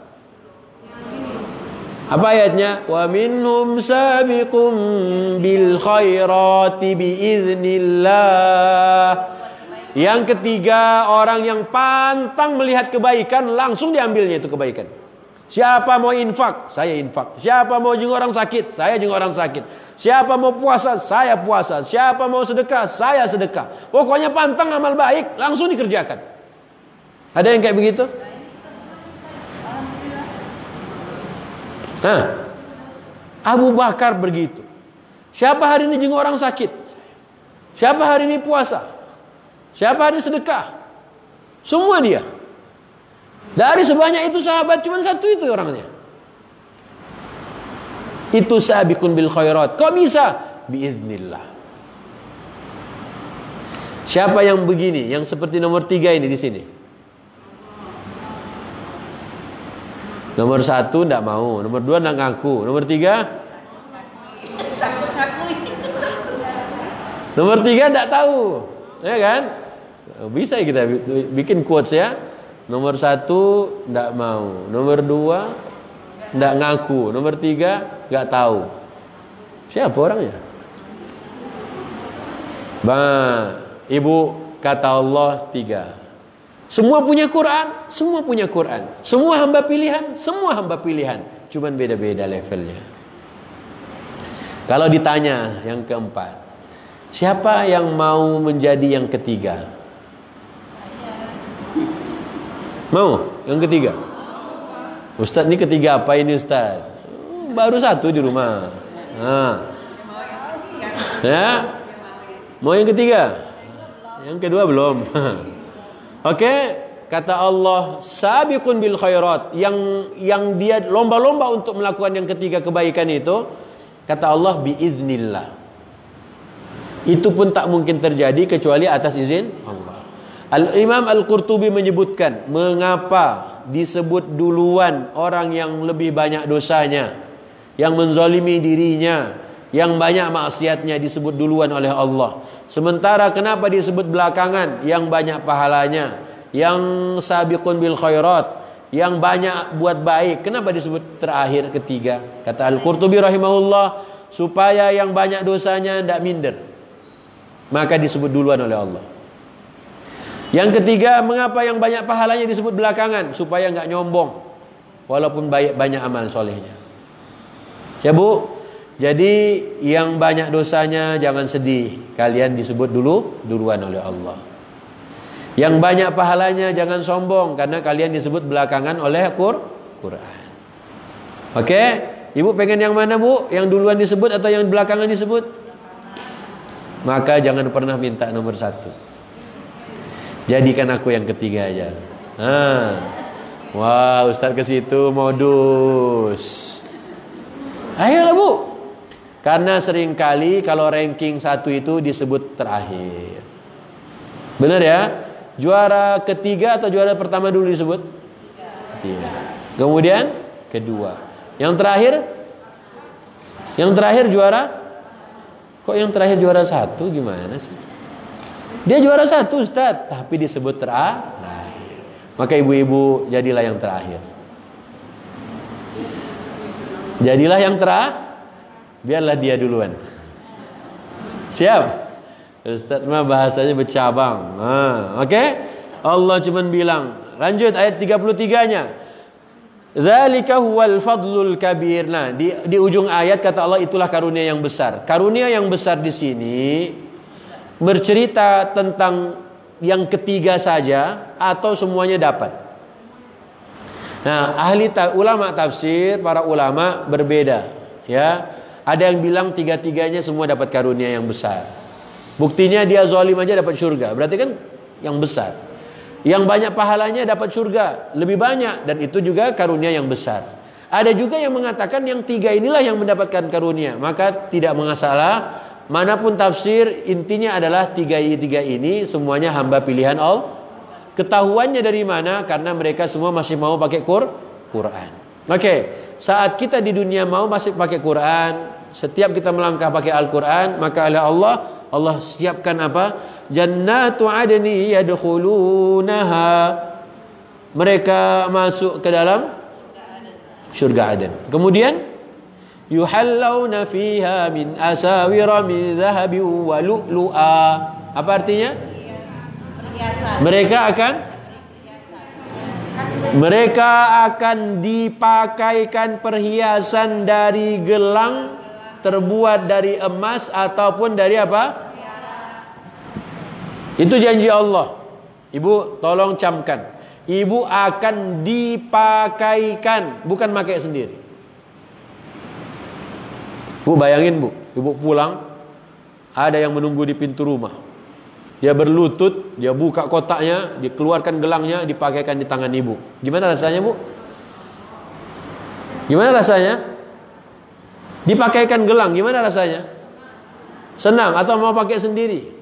Apa ayatnya? Wa minhum sabiqun bil khairati biiznillah. Yang ketiga, orang yang pantang melihat kebaikan, langsung diambilnya itu kebaikan. Siapa mau infak, saya infak. Siapa mau jenguk orang sakit, saya jenguk orang sakit. Siapa mau puasa, saya puasa. Siapa mau sedekah, saya sedekah. Pokoknya pantang amal baik, langsung dikerjakan. Ada yang kayak begitu? Abu Bakar begitu. Siapa hari ini jenguk orang sakit? Siapa hari ini puasa? Siapa hari ini sedekah? Semua dia. Dari sebanyak itu sahabat cuma 1 itu orangnya. Itu sabiqun bil khairat. Kok bisa? Biiznillah. Siapa yang begini? Yang seperti nomor 3 ini di sini. Nomor 1 tidak mau, nomor 2 tidak ngaku, nomor 3 nomor 3 tidak tahu, ya kan? Bisa kita bikin quotes ya. Nomor 1 tidak mau, nomor 2 tidak ngaku, nomor 3 nggak tahu. Siapa orangnya? Ibu kata Allah 3. Semua punya Quran, semua punya Quran. Semua hamba pilihan, semua hamba pilihan. Cuman beda-beda levelnya. Kalau ditanya yang keempat, siapa yang mau menjadi yang ketiga? Mau? Yang ketiga? Ustadz ini ketiga apa ini Ustadz? Baru 1 di rumah. Ya? Mau yang ketiga? Yang kedua belum. Oke, kata Allah, sabiqun bil khairat, yang dia lomba-lomba untuk melakukan yang ketiga kebaikan itu, kata Allah biiznillah. Itu pun tak mungkin terjadi kecuali atas izin Allah. Al-Imam Al-Qurtubi menyebutkan mengapa disebut duluan orang yang lebih banyak dosanya, yang menzalimi dirinya, yang banyak maksiatnya disebut duluan oleh Allah. Sementara kenapa disebut belakangan yang banyak pahalanya, yang sabiqun bil khairat, yang banyak buat baik, kenapa disebut terakhir ketiga? Kata Al-Qurtubi rahimahullah, supaya yang banyak dosanya tidak minder, maka disebut duluan oleh Allah. Yang ketiga, mengapa yang banyak pahalanya disebut belakangan? Supaya nggak nyombong, walaupun banyak amal solehnya. Ya Bu, jadi yang banyak dosanya jangan sedih, kalian disebut duluan oleh Allah. Yang banyak pahalanya jangan sombong, karena kalian disebut belakangan oleh Quran. Oke, Ibu pengen yang mana Bu? Yang duluan disebut atau yang belakangan disebut? Maka jangan pernah minta nomor 1. Jadikan aku yang ketiga aja. Wah, Ustaz ke situ modus. Ayolah Bu. Karena seringkali kalau ranking 1 itu disebut terakhir. Benar ya? Juara ketiga atau juara pertama dulu disebut? Ketiga. Kemudian kedua. Yang terakhir? Yang terakhir juara? Kok yang terakhir juara 1? Gimana sih? Dia juara 1 Ustaz, tapi disebut terakhir. Maka ibu-ibu jadilah yang terakhir. Jadilah yang terakhir. Biarlah dia duluan. Siap? Ustaz mah bahasanya bercabang. Okey? Allah cuma bilang, lanjut ayat 33-nya. Dzalika huwal fadlul kabir. Nah, di ujung ayat kata Allah itulah karunia yang besar. Karunia yang besar di sini bercerita tentang yang ketiga saja atau semuanya dapat. Nah, ulama tafsir, para ulama berbeda, ya. Ada yang bilang tiga-tiganya semua dapat karunia yang besar. Buktinya dia zalim aja dapat surga. Berarti kan yang besar. Yang banyak pahalanya dapat surga lebih banyak, dan itu juga karunia yang besar. Ada juga yang mengatakan yang tiga inilah yang mendapatkan karunia. Maka tidak masalah. Manapun tafsir, intinya adalah tiga ini semuanya hamba pilihan Allah. Ketahuannya dari mana? Karena mereka semua masih mau pakai Quran. Oke, saat kita di dunia mau masih pakai Quran, setiap kita melangkah pakai Al-Quran, maka oleh Allah siapkan apa? Jannatu adni yadkhulunaha. Mereka masuk ke dalam surga Aden. Kemudian yuhallawna fiha min asawira min dhahabin wa lu'lu'a. Apa artinya? Mereka akan dipakaikan perhiasan dari gelang terbuat dari emas ataupun dari apa? Itu janji Allah. Ibu tolong camkan. Ibu akan dipakaikan, bukan pakai sendiri. Bu bayangin bu, ibu pulang, ada yang menunggu di pintu rumah. Dia berlutut, dia buka kotaknya, dikeluarkan gelangnya, dipakaikan di tangan ibu. Gimana rasanya bu? Gimana rasanya? Dipakaikan gelang, gimana rasanya? Senang atau mau pakai sendiri?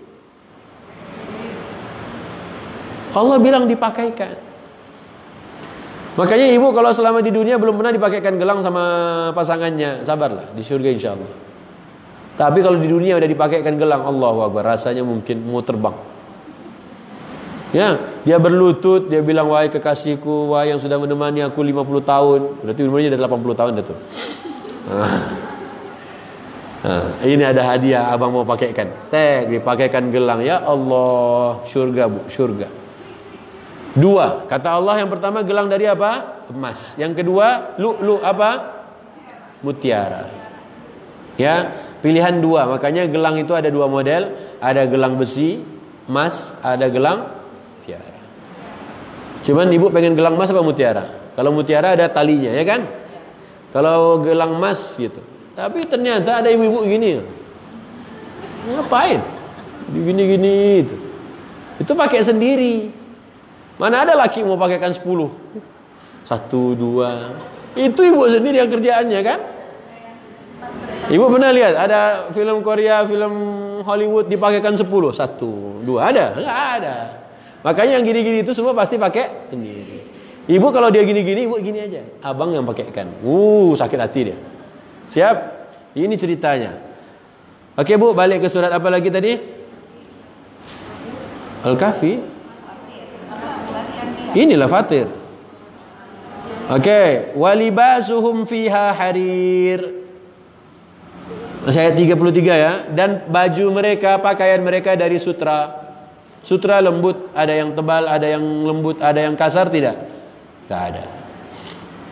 Allah bilang dipakaikan. Makanya ibu kalau selama di dunia belum pernah dipakaikan gelang sama pasangannya, sabarlah, di surga insya Allah. Tapi kalau di dunia udah dipakaikan gelang, Allahu Akbar, rasanya mungkin mau terbang. Ya, dia berlutut, dia bilang, wahai kekasihku, wahai yang sudah menemani aku 50 tahun. Berarti umurnya udah 80 tahun dah tuh. Ini ada hadiah abang mau pakaikan. Dipakaikan gelang. Ya Allah, surga bu, surga. Dua, kata Allah, yang pertama gelang dari apa? Emas. Yang kedua, lu'lu apa? Mutiara. Ya, pilihan dua. Makanya gelang itu ada dua model. Ada gelang besi, emas, ada gelang mutiara. Cuman ibu pengen gelang emas apa mutiara? Kalau mutiara ada talinya, ya kan? Kalau gelang emas gitu. Tapi ternyata ada ibu-ibu gini. Ngapain? Gini-gini itu. Itu pakai sendiri. Mana ada laki mau pakaikan 10. 1, 2. Itu ibu sendiri yang kerjaannya kan? Ibu pernah lihat ada film Korea, film Hollywood dipakaikan 10. 1, 2. Ada? Enggak ada. Makanya yang gini-gini itu semua pasti pakai sendiri. Ibu kalau dia gini-gini, ibu gini aja. Abang yang pakaikan. Sakit hati dia. Siap? Ini ceritanya. Oke bu, balik ke surat apa lagi tadi? Al-Kahfi. Inilah Fatir. Oke, walibasuhum fiha harir. Ayat 33 ya. Dan baju mereka, pakaian mereka dari sutra. Sutra lembut, ada yang tebal, ada yang lembut, ada yang kasar, tidak? Tidak ada.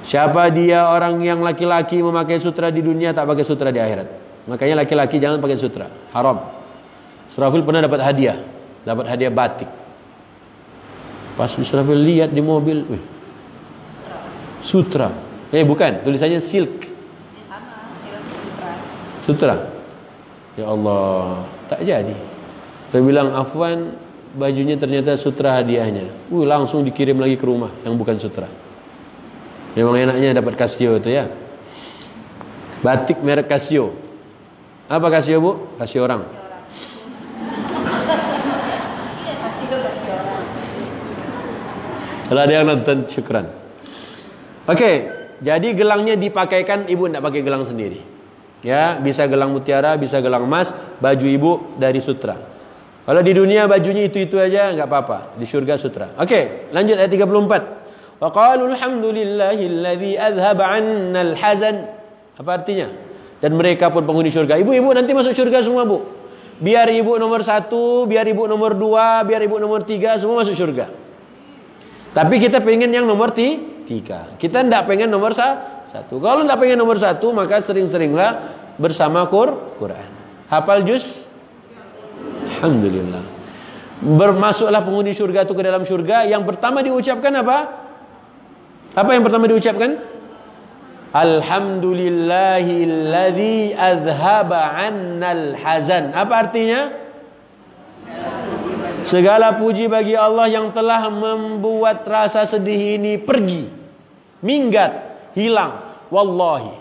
Siapa dia orang yang laki-laki memakai sutra di dunia, tak pakai sutra di akhirat. Makanya laki-laki jangan pakai sutra, haram. Surafil pernah dapat hadiah batik. Pas Surafil lihat di mobil, sutra. Bukan, tulisannya silk. Sutra. Ya Allah, tak jadi. Saya bilang, afwan, bajunya ternyata sutra hadiahnya. Langsung dikirim lagi ke rumah yang bukan sutra. Memang enaknya dapat Casio itu ya. Batik merek Casio. Apa Casio bu? Casio orang. Kalau ada yang nonton, syukran. Oke, jadi gelangnya dipakaikan, ibu tidak pakai gelang sendiri. Ya, bisa gelang mutiara, bisa gelang emas. Baju ibu dari sutra. Kalau di dunia bajunya itu aja nggak apa-apa. Di surga sutra. Oke, lanjut ayat 34. Wa qalu alhamdulillahilladzi adhhaba 'annal hazan. Apa artinya? Dan mereka pun penghuni surga. Ibu-ibu nanti masuk surga semua, bu. Biar ibu nomor 1, biar ibu nomor 2, biar ibu nomor 3, semua masuk surga. Tapi kita pengen yang nomor 3. Kita tidak pengen nomor 1. Kalau tidak pengen nomor 1, maka sering-seringlah bersama Quran. Hafal juz? Alhamdulillah. Bermasuklah penghuni surga itu ke dalam surga. Yang pertama diucapkan apa? Apa yang pertama diucapkan? Alhamdulillahilladzi azhaba 'annal hazan. Apa artinya? Segala puji bagi Allah yang telah membuat rasa sedih ini pergi, minggat, hilang. Wallahi,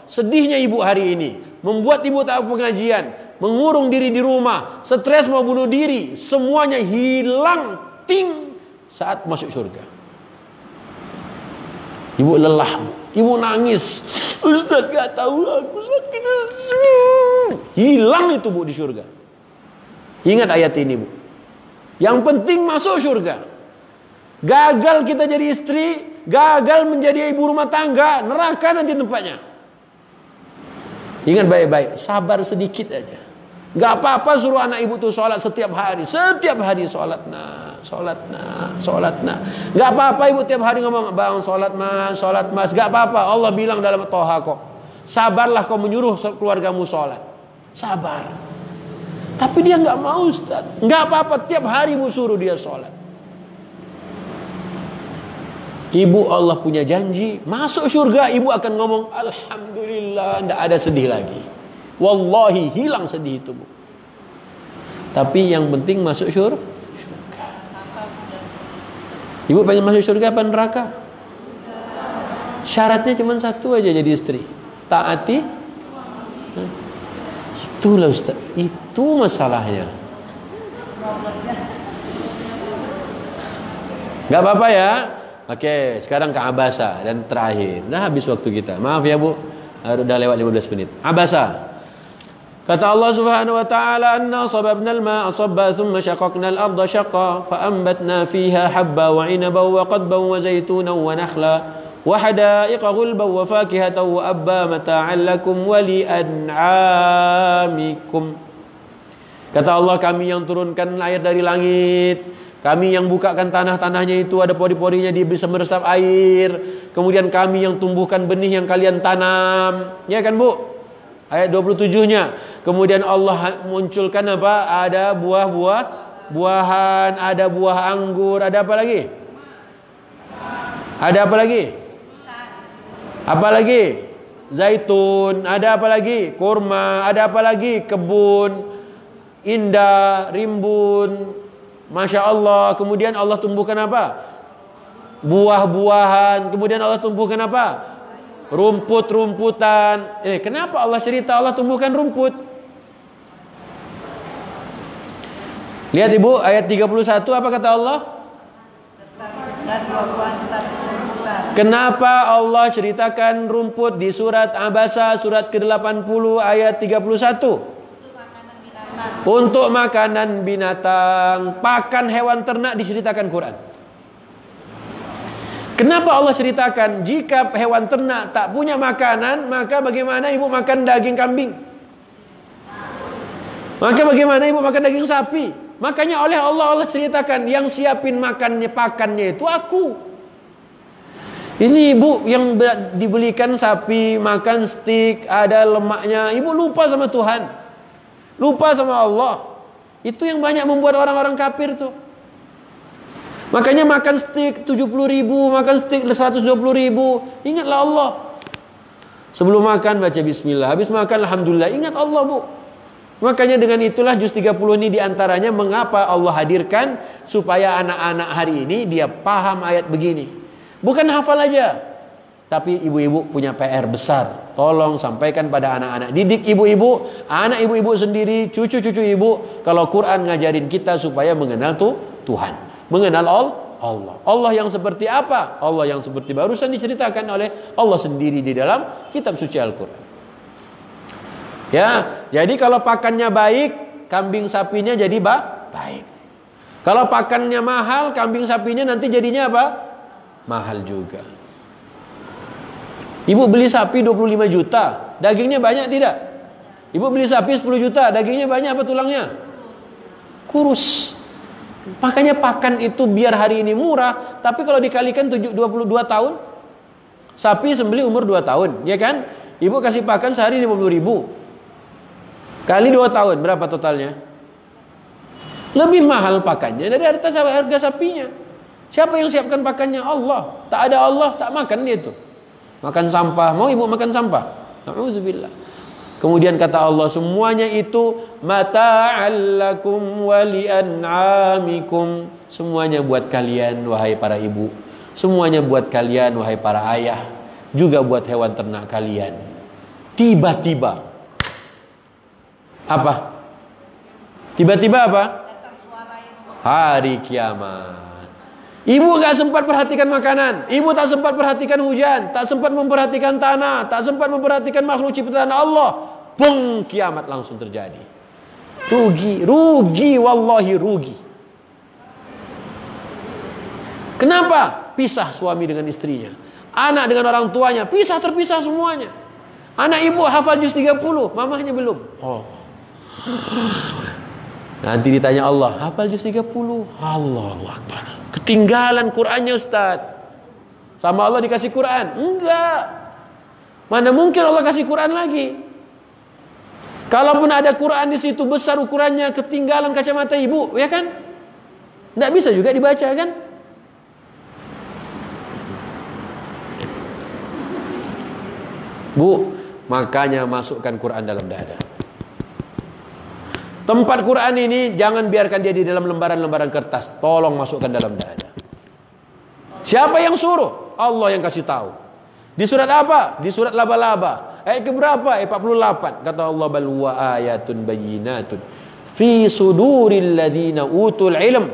sedihnya ibu hari ini membuat ibu tak pengajian, mengurung diri di rumah, stres mau bunuh diri, semuanya hilang ting saat masuk surga. Ibu lelah, ibu nangis. Ustaz gak tahu aku sakit. Hilang itu bu di surga. Ingat ayat ini bu. Yang penting masuk surga. Gagal kita jadi istri, gagal menjadi ibu rumah tangga, neraka nanti tempatnya. Ingat baik-baik, sabar sedikit aja. Gak apa-apa suruh anak ibu tuh sholat setiap hari sholat nah. Gak apa-apa ibu tiap hari ngomong bang sholat mas. Gak apa-apa, Allah bilang dalam Toha kok, sabarlah kau menyuruh keluargamu sholat. Sabar. Tapi dia gak mau Ustaz. Gak apa-apa, tiap hari ibu suruh dia sholat. Ibu Allah punya janji, masuk surga ibu akan ngomong alhamdulillah, tidak ada sedih lagi. Wallahi hilang sedih itu bu. Tapi yang penting masuk surga. Ibu pengen masuk surga apa neraka? Syaratnya cuma satu aja, jadi istri, taati. Itulah Ustaz, itu masalahnya. Gak apa-apa ya. Oke, sekarang ke Abasa dan terakhir. Nah, habis waktu kita. Maaf ya Bu, udah lewat 15 menit. Abasa. Kata Allah Subhanahu wa taala, "Anna sababna al-ma'a sabba thumma shaqaqna al-ardha shaqqa fa anbatna fiha habba wa 'inaban wa qadban wa zaytunan wa nakhla wa hada'iqa ghulban wa fakihatan wa abba mata'an lakum wa li an'amikum." Kata Allah, kami yang turunkan air dari langit, kami yang bukakan tanah-tanahnya itu ada pori-porinya, dia bisa meresap air. Kemudian kami yang tumbuhkan benih yang kalian tanam. Ya kan Bu? Ayat 27-nya. Kemudian Allah munculkan apa? Ada buah-buahan, ada buah anggur, ada apa lagi? Ada apa lagi? Apa lagi? Zaitun, ada apa lagi? Kurma, ada apa lagi? Kebun indah, rimbun. Masya Allah. Kemudian Allah tumbuhkan apa? Buah-buahan. Kemudian Allah tumbuhkan apa? Rumput-rumputan. Kenapa Allah cerita Allah tumbuhkan rumput? Lihat Ibu, ayat 31 apa kata Allah? Kenapa Allah ceritakan rumput di surat Abasa surat ke-80 ayat 31? Untuk makanan binatang, pakan hewan ternak diceritakan Quran. Kenapa Allah ceritakan jika hewan ternak tak punya makanan, maka bagaimana ibu makan daging kambing? Maka bagaimana ibu makan daging sapi? Makanya oleh Allah ceritakan yang siapin pakannya itu aku. Ini ibu yang dibelikan sapi, makan steak, ada lemaknya. Ibu lupa sama Tuhan, lupa sama Allah. Itu yang banyak membuat orang-orang kafir tuh. Makanya makan steak 70.000, makan steak 120.000. Ingatlah Allah. Sebelum makan baca bismillah, habis makan alhamdulillah. Ingat Allah Bu. Makanya dengan itulah juz 30 ini diantaranya mengapa Allah hadirkan supaya anak-anak hari ini dia paham ayat begini. Bukan hafal aja, tapi ibu-ibu punya PR besar. Tolong sampaikan pada anak-anak. Didik ibu-ibu, anak ibu-ibu sendiri, cucu-cucu ibu. Kalau Quran ngajarin kita supaya mengenal Tuhan, mengenal Allah. Allah yang seperti apa? Allah yang seperti barusan diceritakan oleh Allah sendiri di dalam kitab suci Al-Quran. Ya, jadi kalau pakannya baik, kambing sapinya jadi baik. Kalau pakannya mahal, kambing sapinya nanti jadinya apa? Mahal juga. Ibu beli sapi 25 juta, dagingnya banyak tidak? Ibu beli sapi 10 juta, dagingnya banyak apa tulangnya? Kurus. Makanya pakan itu biar hari ini murah, tapi kalau dikalikan 22 tahun, sapi sembeli umur 2 tahun, ya kan? Ibu kasih pakan sehari 50.000. Kali 2 tahun, berapa totalnya? Lebih mahal pakannya dari harga sapinya. Siapa yang siapkan pakannya? Allah. Tak ada Allah, tak makan dia itu. Makan sampah. Mau ibu makan sampah? Na'udzubillah. Kemudian kata Allah, semuanya itu mata'al lakum wa li'an'amikum. Semuanya buat kalian, wahai para ibu. Semuanya buat kalian, wahai para ayah. Juga buat hewan ternak kalian. Tiba-tiba. Apa? Tiba-tiba apa? Hari kiamat. Ibu gak sempat perhatikan makanan, ibu tak sempat perhatikan hujan, tak sempat memperhatikan tanah, tak sempat memperhatikan makhluk ciptaan Allah. Bung, kiamat langsung terjadi. Rugi, wallahi rugi. Kenapa? Pisah suami dengan istrinya, anak dengan orang tuanya, terpisah semuanya. Anak ibu hafal juz 30, mamahnya belum. Oh. Nanti ditanya Allah, hafal juz 30. Allahu Akbar. Ketinggalan Qur'annya Ustaz. Sama Allah dikasih Qur'an? Enggak. Mana mungkin Allah kasih Qur'an lagi? Kalaupun ada Qur'an di situ besar ukurannya, ketinggalan kacamata ibu, ya kan? Enggak bisa juga dibaca kan? Bu, makanya masukkan Qur'an dalam dada. Tempat Quran ini jangan biarkan dia di dalam lembaran-lembaran kertas. Tolong masukkan dalam dada. Siapa yang suruh? Allah yang kasih tahu. Di surat apa? Di surat laba-laba. Ayat keberapa? Ayat 48. Kata Allah, bal huwa ayatun bayyinatun fi suduril ladzina utul ilm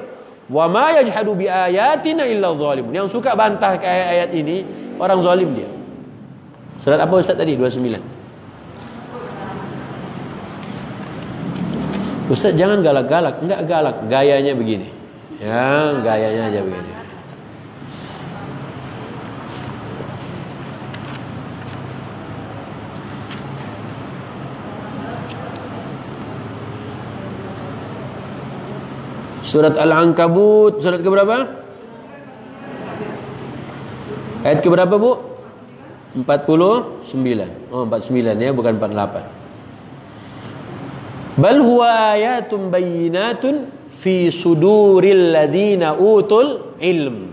wa ma yajhadu bi ayatina illa zalimun. Yang suka bantah ke ayat-ayat ini orang zalim dia. Surat apa Ustaz tadi? 29. Ustaz jangan galak-galak. Enggak galak, gayanya begini. Ya, gayanya aja begini. Surat Al-Ankabut, surat keberapa? Ayat keberapa, Bu? 49. Oh, 49 ya, bukan 48. Bal huwa ayatun bayyinatun fi suduril ladzina utul ilm.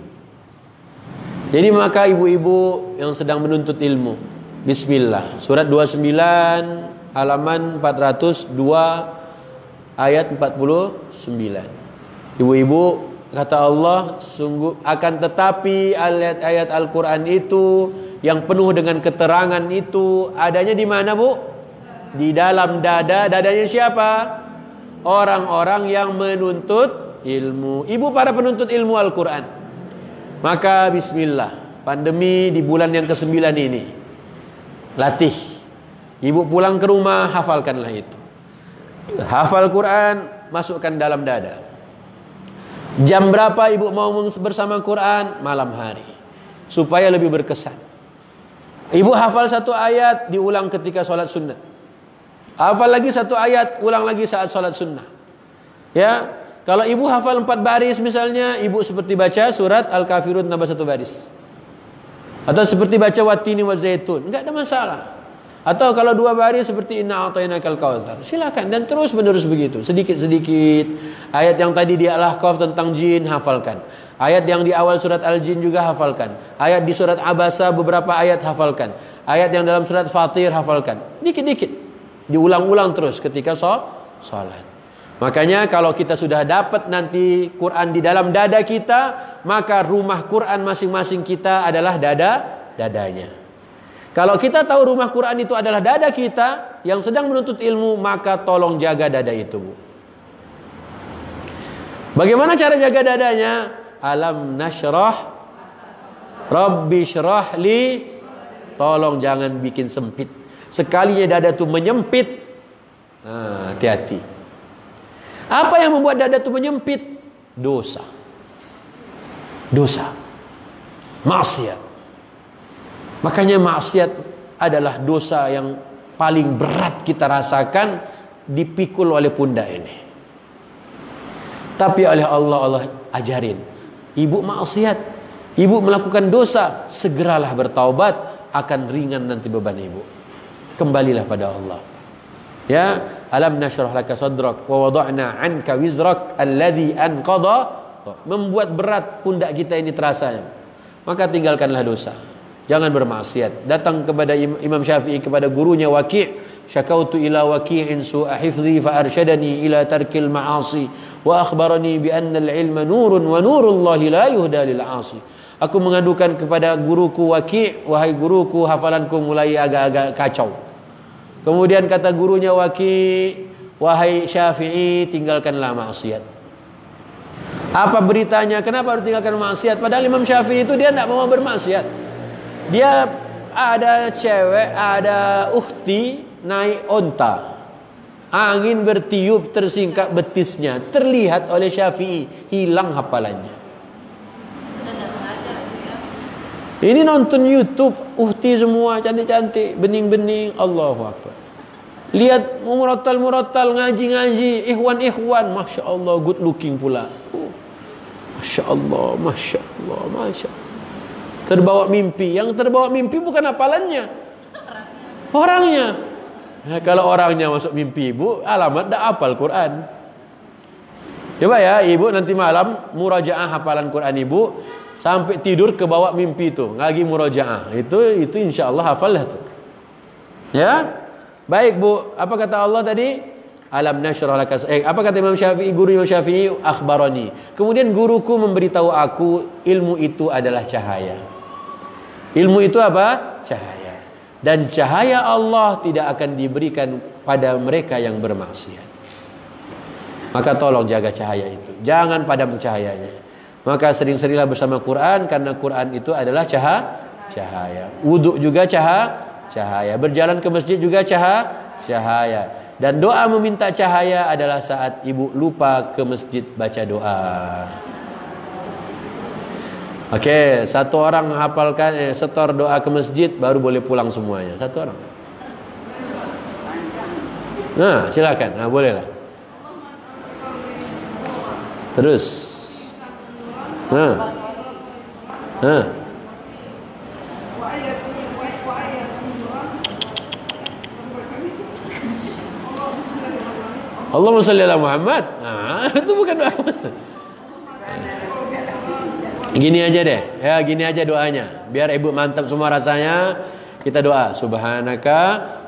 Jadi maka ibu-ibu yang sedang menuntut ilmu, bismillah. Surat 29 halaman 402 ayat 49. Ibu-ibu, kata Allah, sungguh akan tetapi ayat-ayat Al-Qur'an itu yang penuh dengan keterangan itu adanya di mana, Bu? Di dalam dada. Dadanya siapa? Orang-orang yang menuntut ilmu. Ibu para penuntut ilmu Al-Quran. Maka bismillah, pandemi di bulan yang ke-9 ini, latih. Ibu pulang ke rumah, hafalkanlah itu. Hafal Quran, masukkan dalam dada. Jam berapa ibu mau bersama Quran? Malam hari, supaya lebih berkesan. Ibu hafal satu ayat, diulang ketika sholat sunnah. Hafal lagi satu ayat, ulang lagi saat sholat sunnah. Ya, kalau ibu hafal 4 baris misalnya, ibu seperti baca surat Al-Kafirun tambah 1 baris. Atau seperti baca Wattini wa Zaitun, enggak ada masalah. Atau kalau 2 baris seperti Inna a'tainakal kautsar. Silakan, dan terus menerus begitu, sedikit-sedikit. Ayat yang tadi di Al-Ahqaf tentang jin, hafalkan. Ayat yang di awal surat Al-Jin juga hafalkan. Ayat di surat Abasa beberapa ayat hafalkan. Ayat yang dalam surat Fatir hafalkan. Dikit-dikit. Diulang-ulang terus ketika sholat. Makanya kalau kita sudah dapat nanti Quran di dalam dada kita, maka rumah Quran masing-masing kita adalah dadanya. Kalau kita tahu rumah Quran itu adalah dada kita yang sedang menuntut ilmu, maka tolong jaga dada itu, Bu. Bagaimana cara jaga dadanya? Alam nashrah Rabbi syrah li. Tolong jangan bikin sempit. Sekalinya dada itu menyempit, hati-hati. Apa yang membuat dada itu menyempit? Dosa, maksiat. Makanya maksiat adalah dosa yang paling berat kita rasakan dipikul oleh pundak ini. Tapi oleh Allah ajarin, ibu maksiat, ibu melakukan dosa, segeralah bertaubat, akan ringan nanti beban ibu. Kembalilah pada Allah. Ya, alam nashrah laka sadrak wa wada'na 'anka wizrak alladhi anqadha, membuat berat pundak kita ini terasa. Maka tinggalkanlah dosa. Jangan bermaksiat. Datang kepada Imam Syafi'i, kepada gurunya Waki', syakautu ila Waqi'in su'a hifdhi fa arsyadani ila tarkil ma'asi wa akhbarani bi anna al-ilma nurun wa nurullahi la yuhda lil 'asi. Aku mengadukan kepada guruku Waki', wahai guruku, hafalanku mulai agak-agak kacau. Kemudian kata gurunya Waki', wahai Syafi'i, tinggalkanlah maksiat. Apa beritanya? Kenapa harus tinggalkan maksiat? Padahal Imam Syafi'i itu dia tidak mau bermaksiat. Dia ada cewek, ada ukhti naik onta, angin bertiup tersingkap betisnya, terlihat oleh Syafi'i, hilang hafalannya. Ini nonton YouTube, ukhti semua cantik-cantik, bening-bening, Allahu Akbar. Lihat murattal, ngaji-ngaji, ikhwan, Masya Allah, good looking pula. Masya Allah, Masya Allah, Masya Allah. Terbawa mimpi. Yang terbawa mimpi bukan hafalannya, orangnya. Nah, kalau orangnya masuk mimpi ibu, alamat dah hafal Quran. Coba ya, ibu nanti malam murajaah hafalan Quran ibu, sampai tidur ke bawah mimpi itu, lagi murajaah. Itu insya Allah hafal lah tuh. Ya, baik bu. Apa kata Allah tadi? Alam nashrah laka. Apa kata Imam Syafi'i? Guru Imam Syafi'i, akhbarani. Kemudian guruku memberitahu aku, ilmu itu adalah cahaya. Ilmu itu apa? Cahaya. Dan cahaya Allah tidak akan diberikan pada mereka yang bermaksiat. Maka tolong jaga cahaya itu. Jangan padam cahayanya. Maka sering-seringlah bersama Quran, karena Quran itu adalah cahaya. Wudhu juga cahaya. Berjalan ke masjid juga cahaya. Dan doa meminta cahaya adalah saat ibu lupa ke masjid baca doa. Oke, satu orang hafalkan, setor doa ke masjid, baru boleh pulang semuanya. Satu orang. Nah, silakan. Nah, bolehlah. Terus. Allahumma shalli ala Muhammad. Nah, itu bukan doa. Gini aja deh. Ya, gini aja doanya. Biar ibu mantap semua rasanya. Kita doa. Subhanaka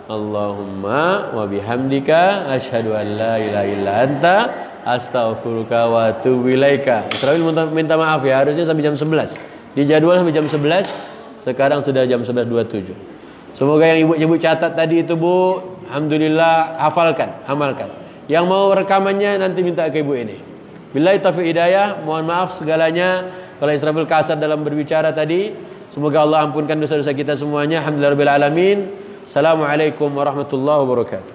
Allahumma wa bihamdika asyhadu an la ilaha illa anta astaghfiruka wa atubu ilaika. Israfil minta maaf ya, harusnya sampai jam 11. Di jadwal sampai jam 11. Sekarang sudah jam 11.27. Semoga yang ibu catat tadi itu bu, alhamdulillah hafalkan, amalkan. Yang mau rekamannya nanti minta ke ibu ini. Billahi taufiq hidayah, mohon maaf segalanya kalau Israfil kasar dalam berbicara tadi. Semoga Allah ampunkan dosa-dosa kita semuanya. Alhamdulillahirabbil alamin. Assalamualaikum warahmatullahi wabarakatuh.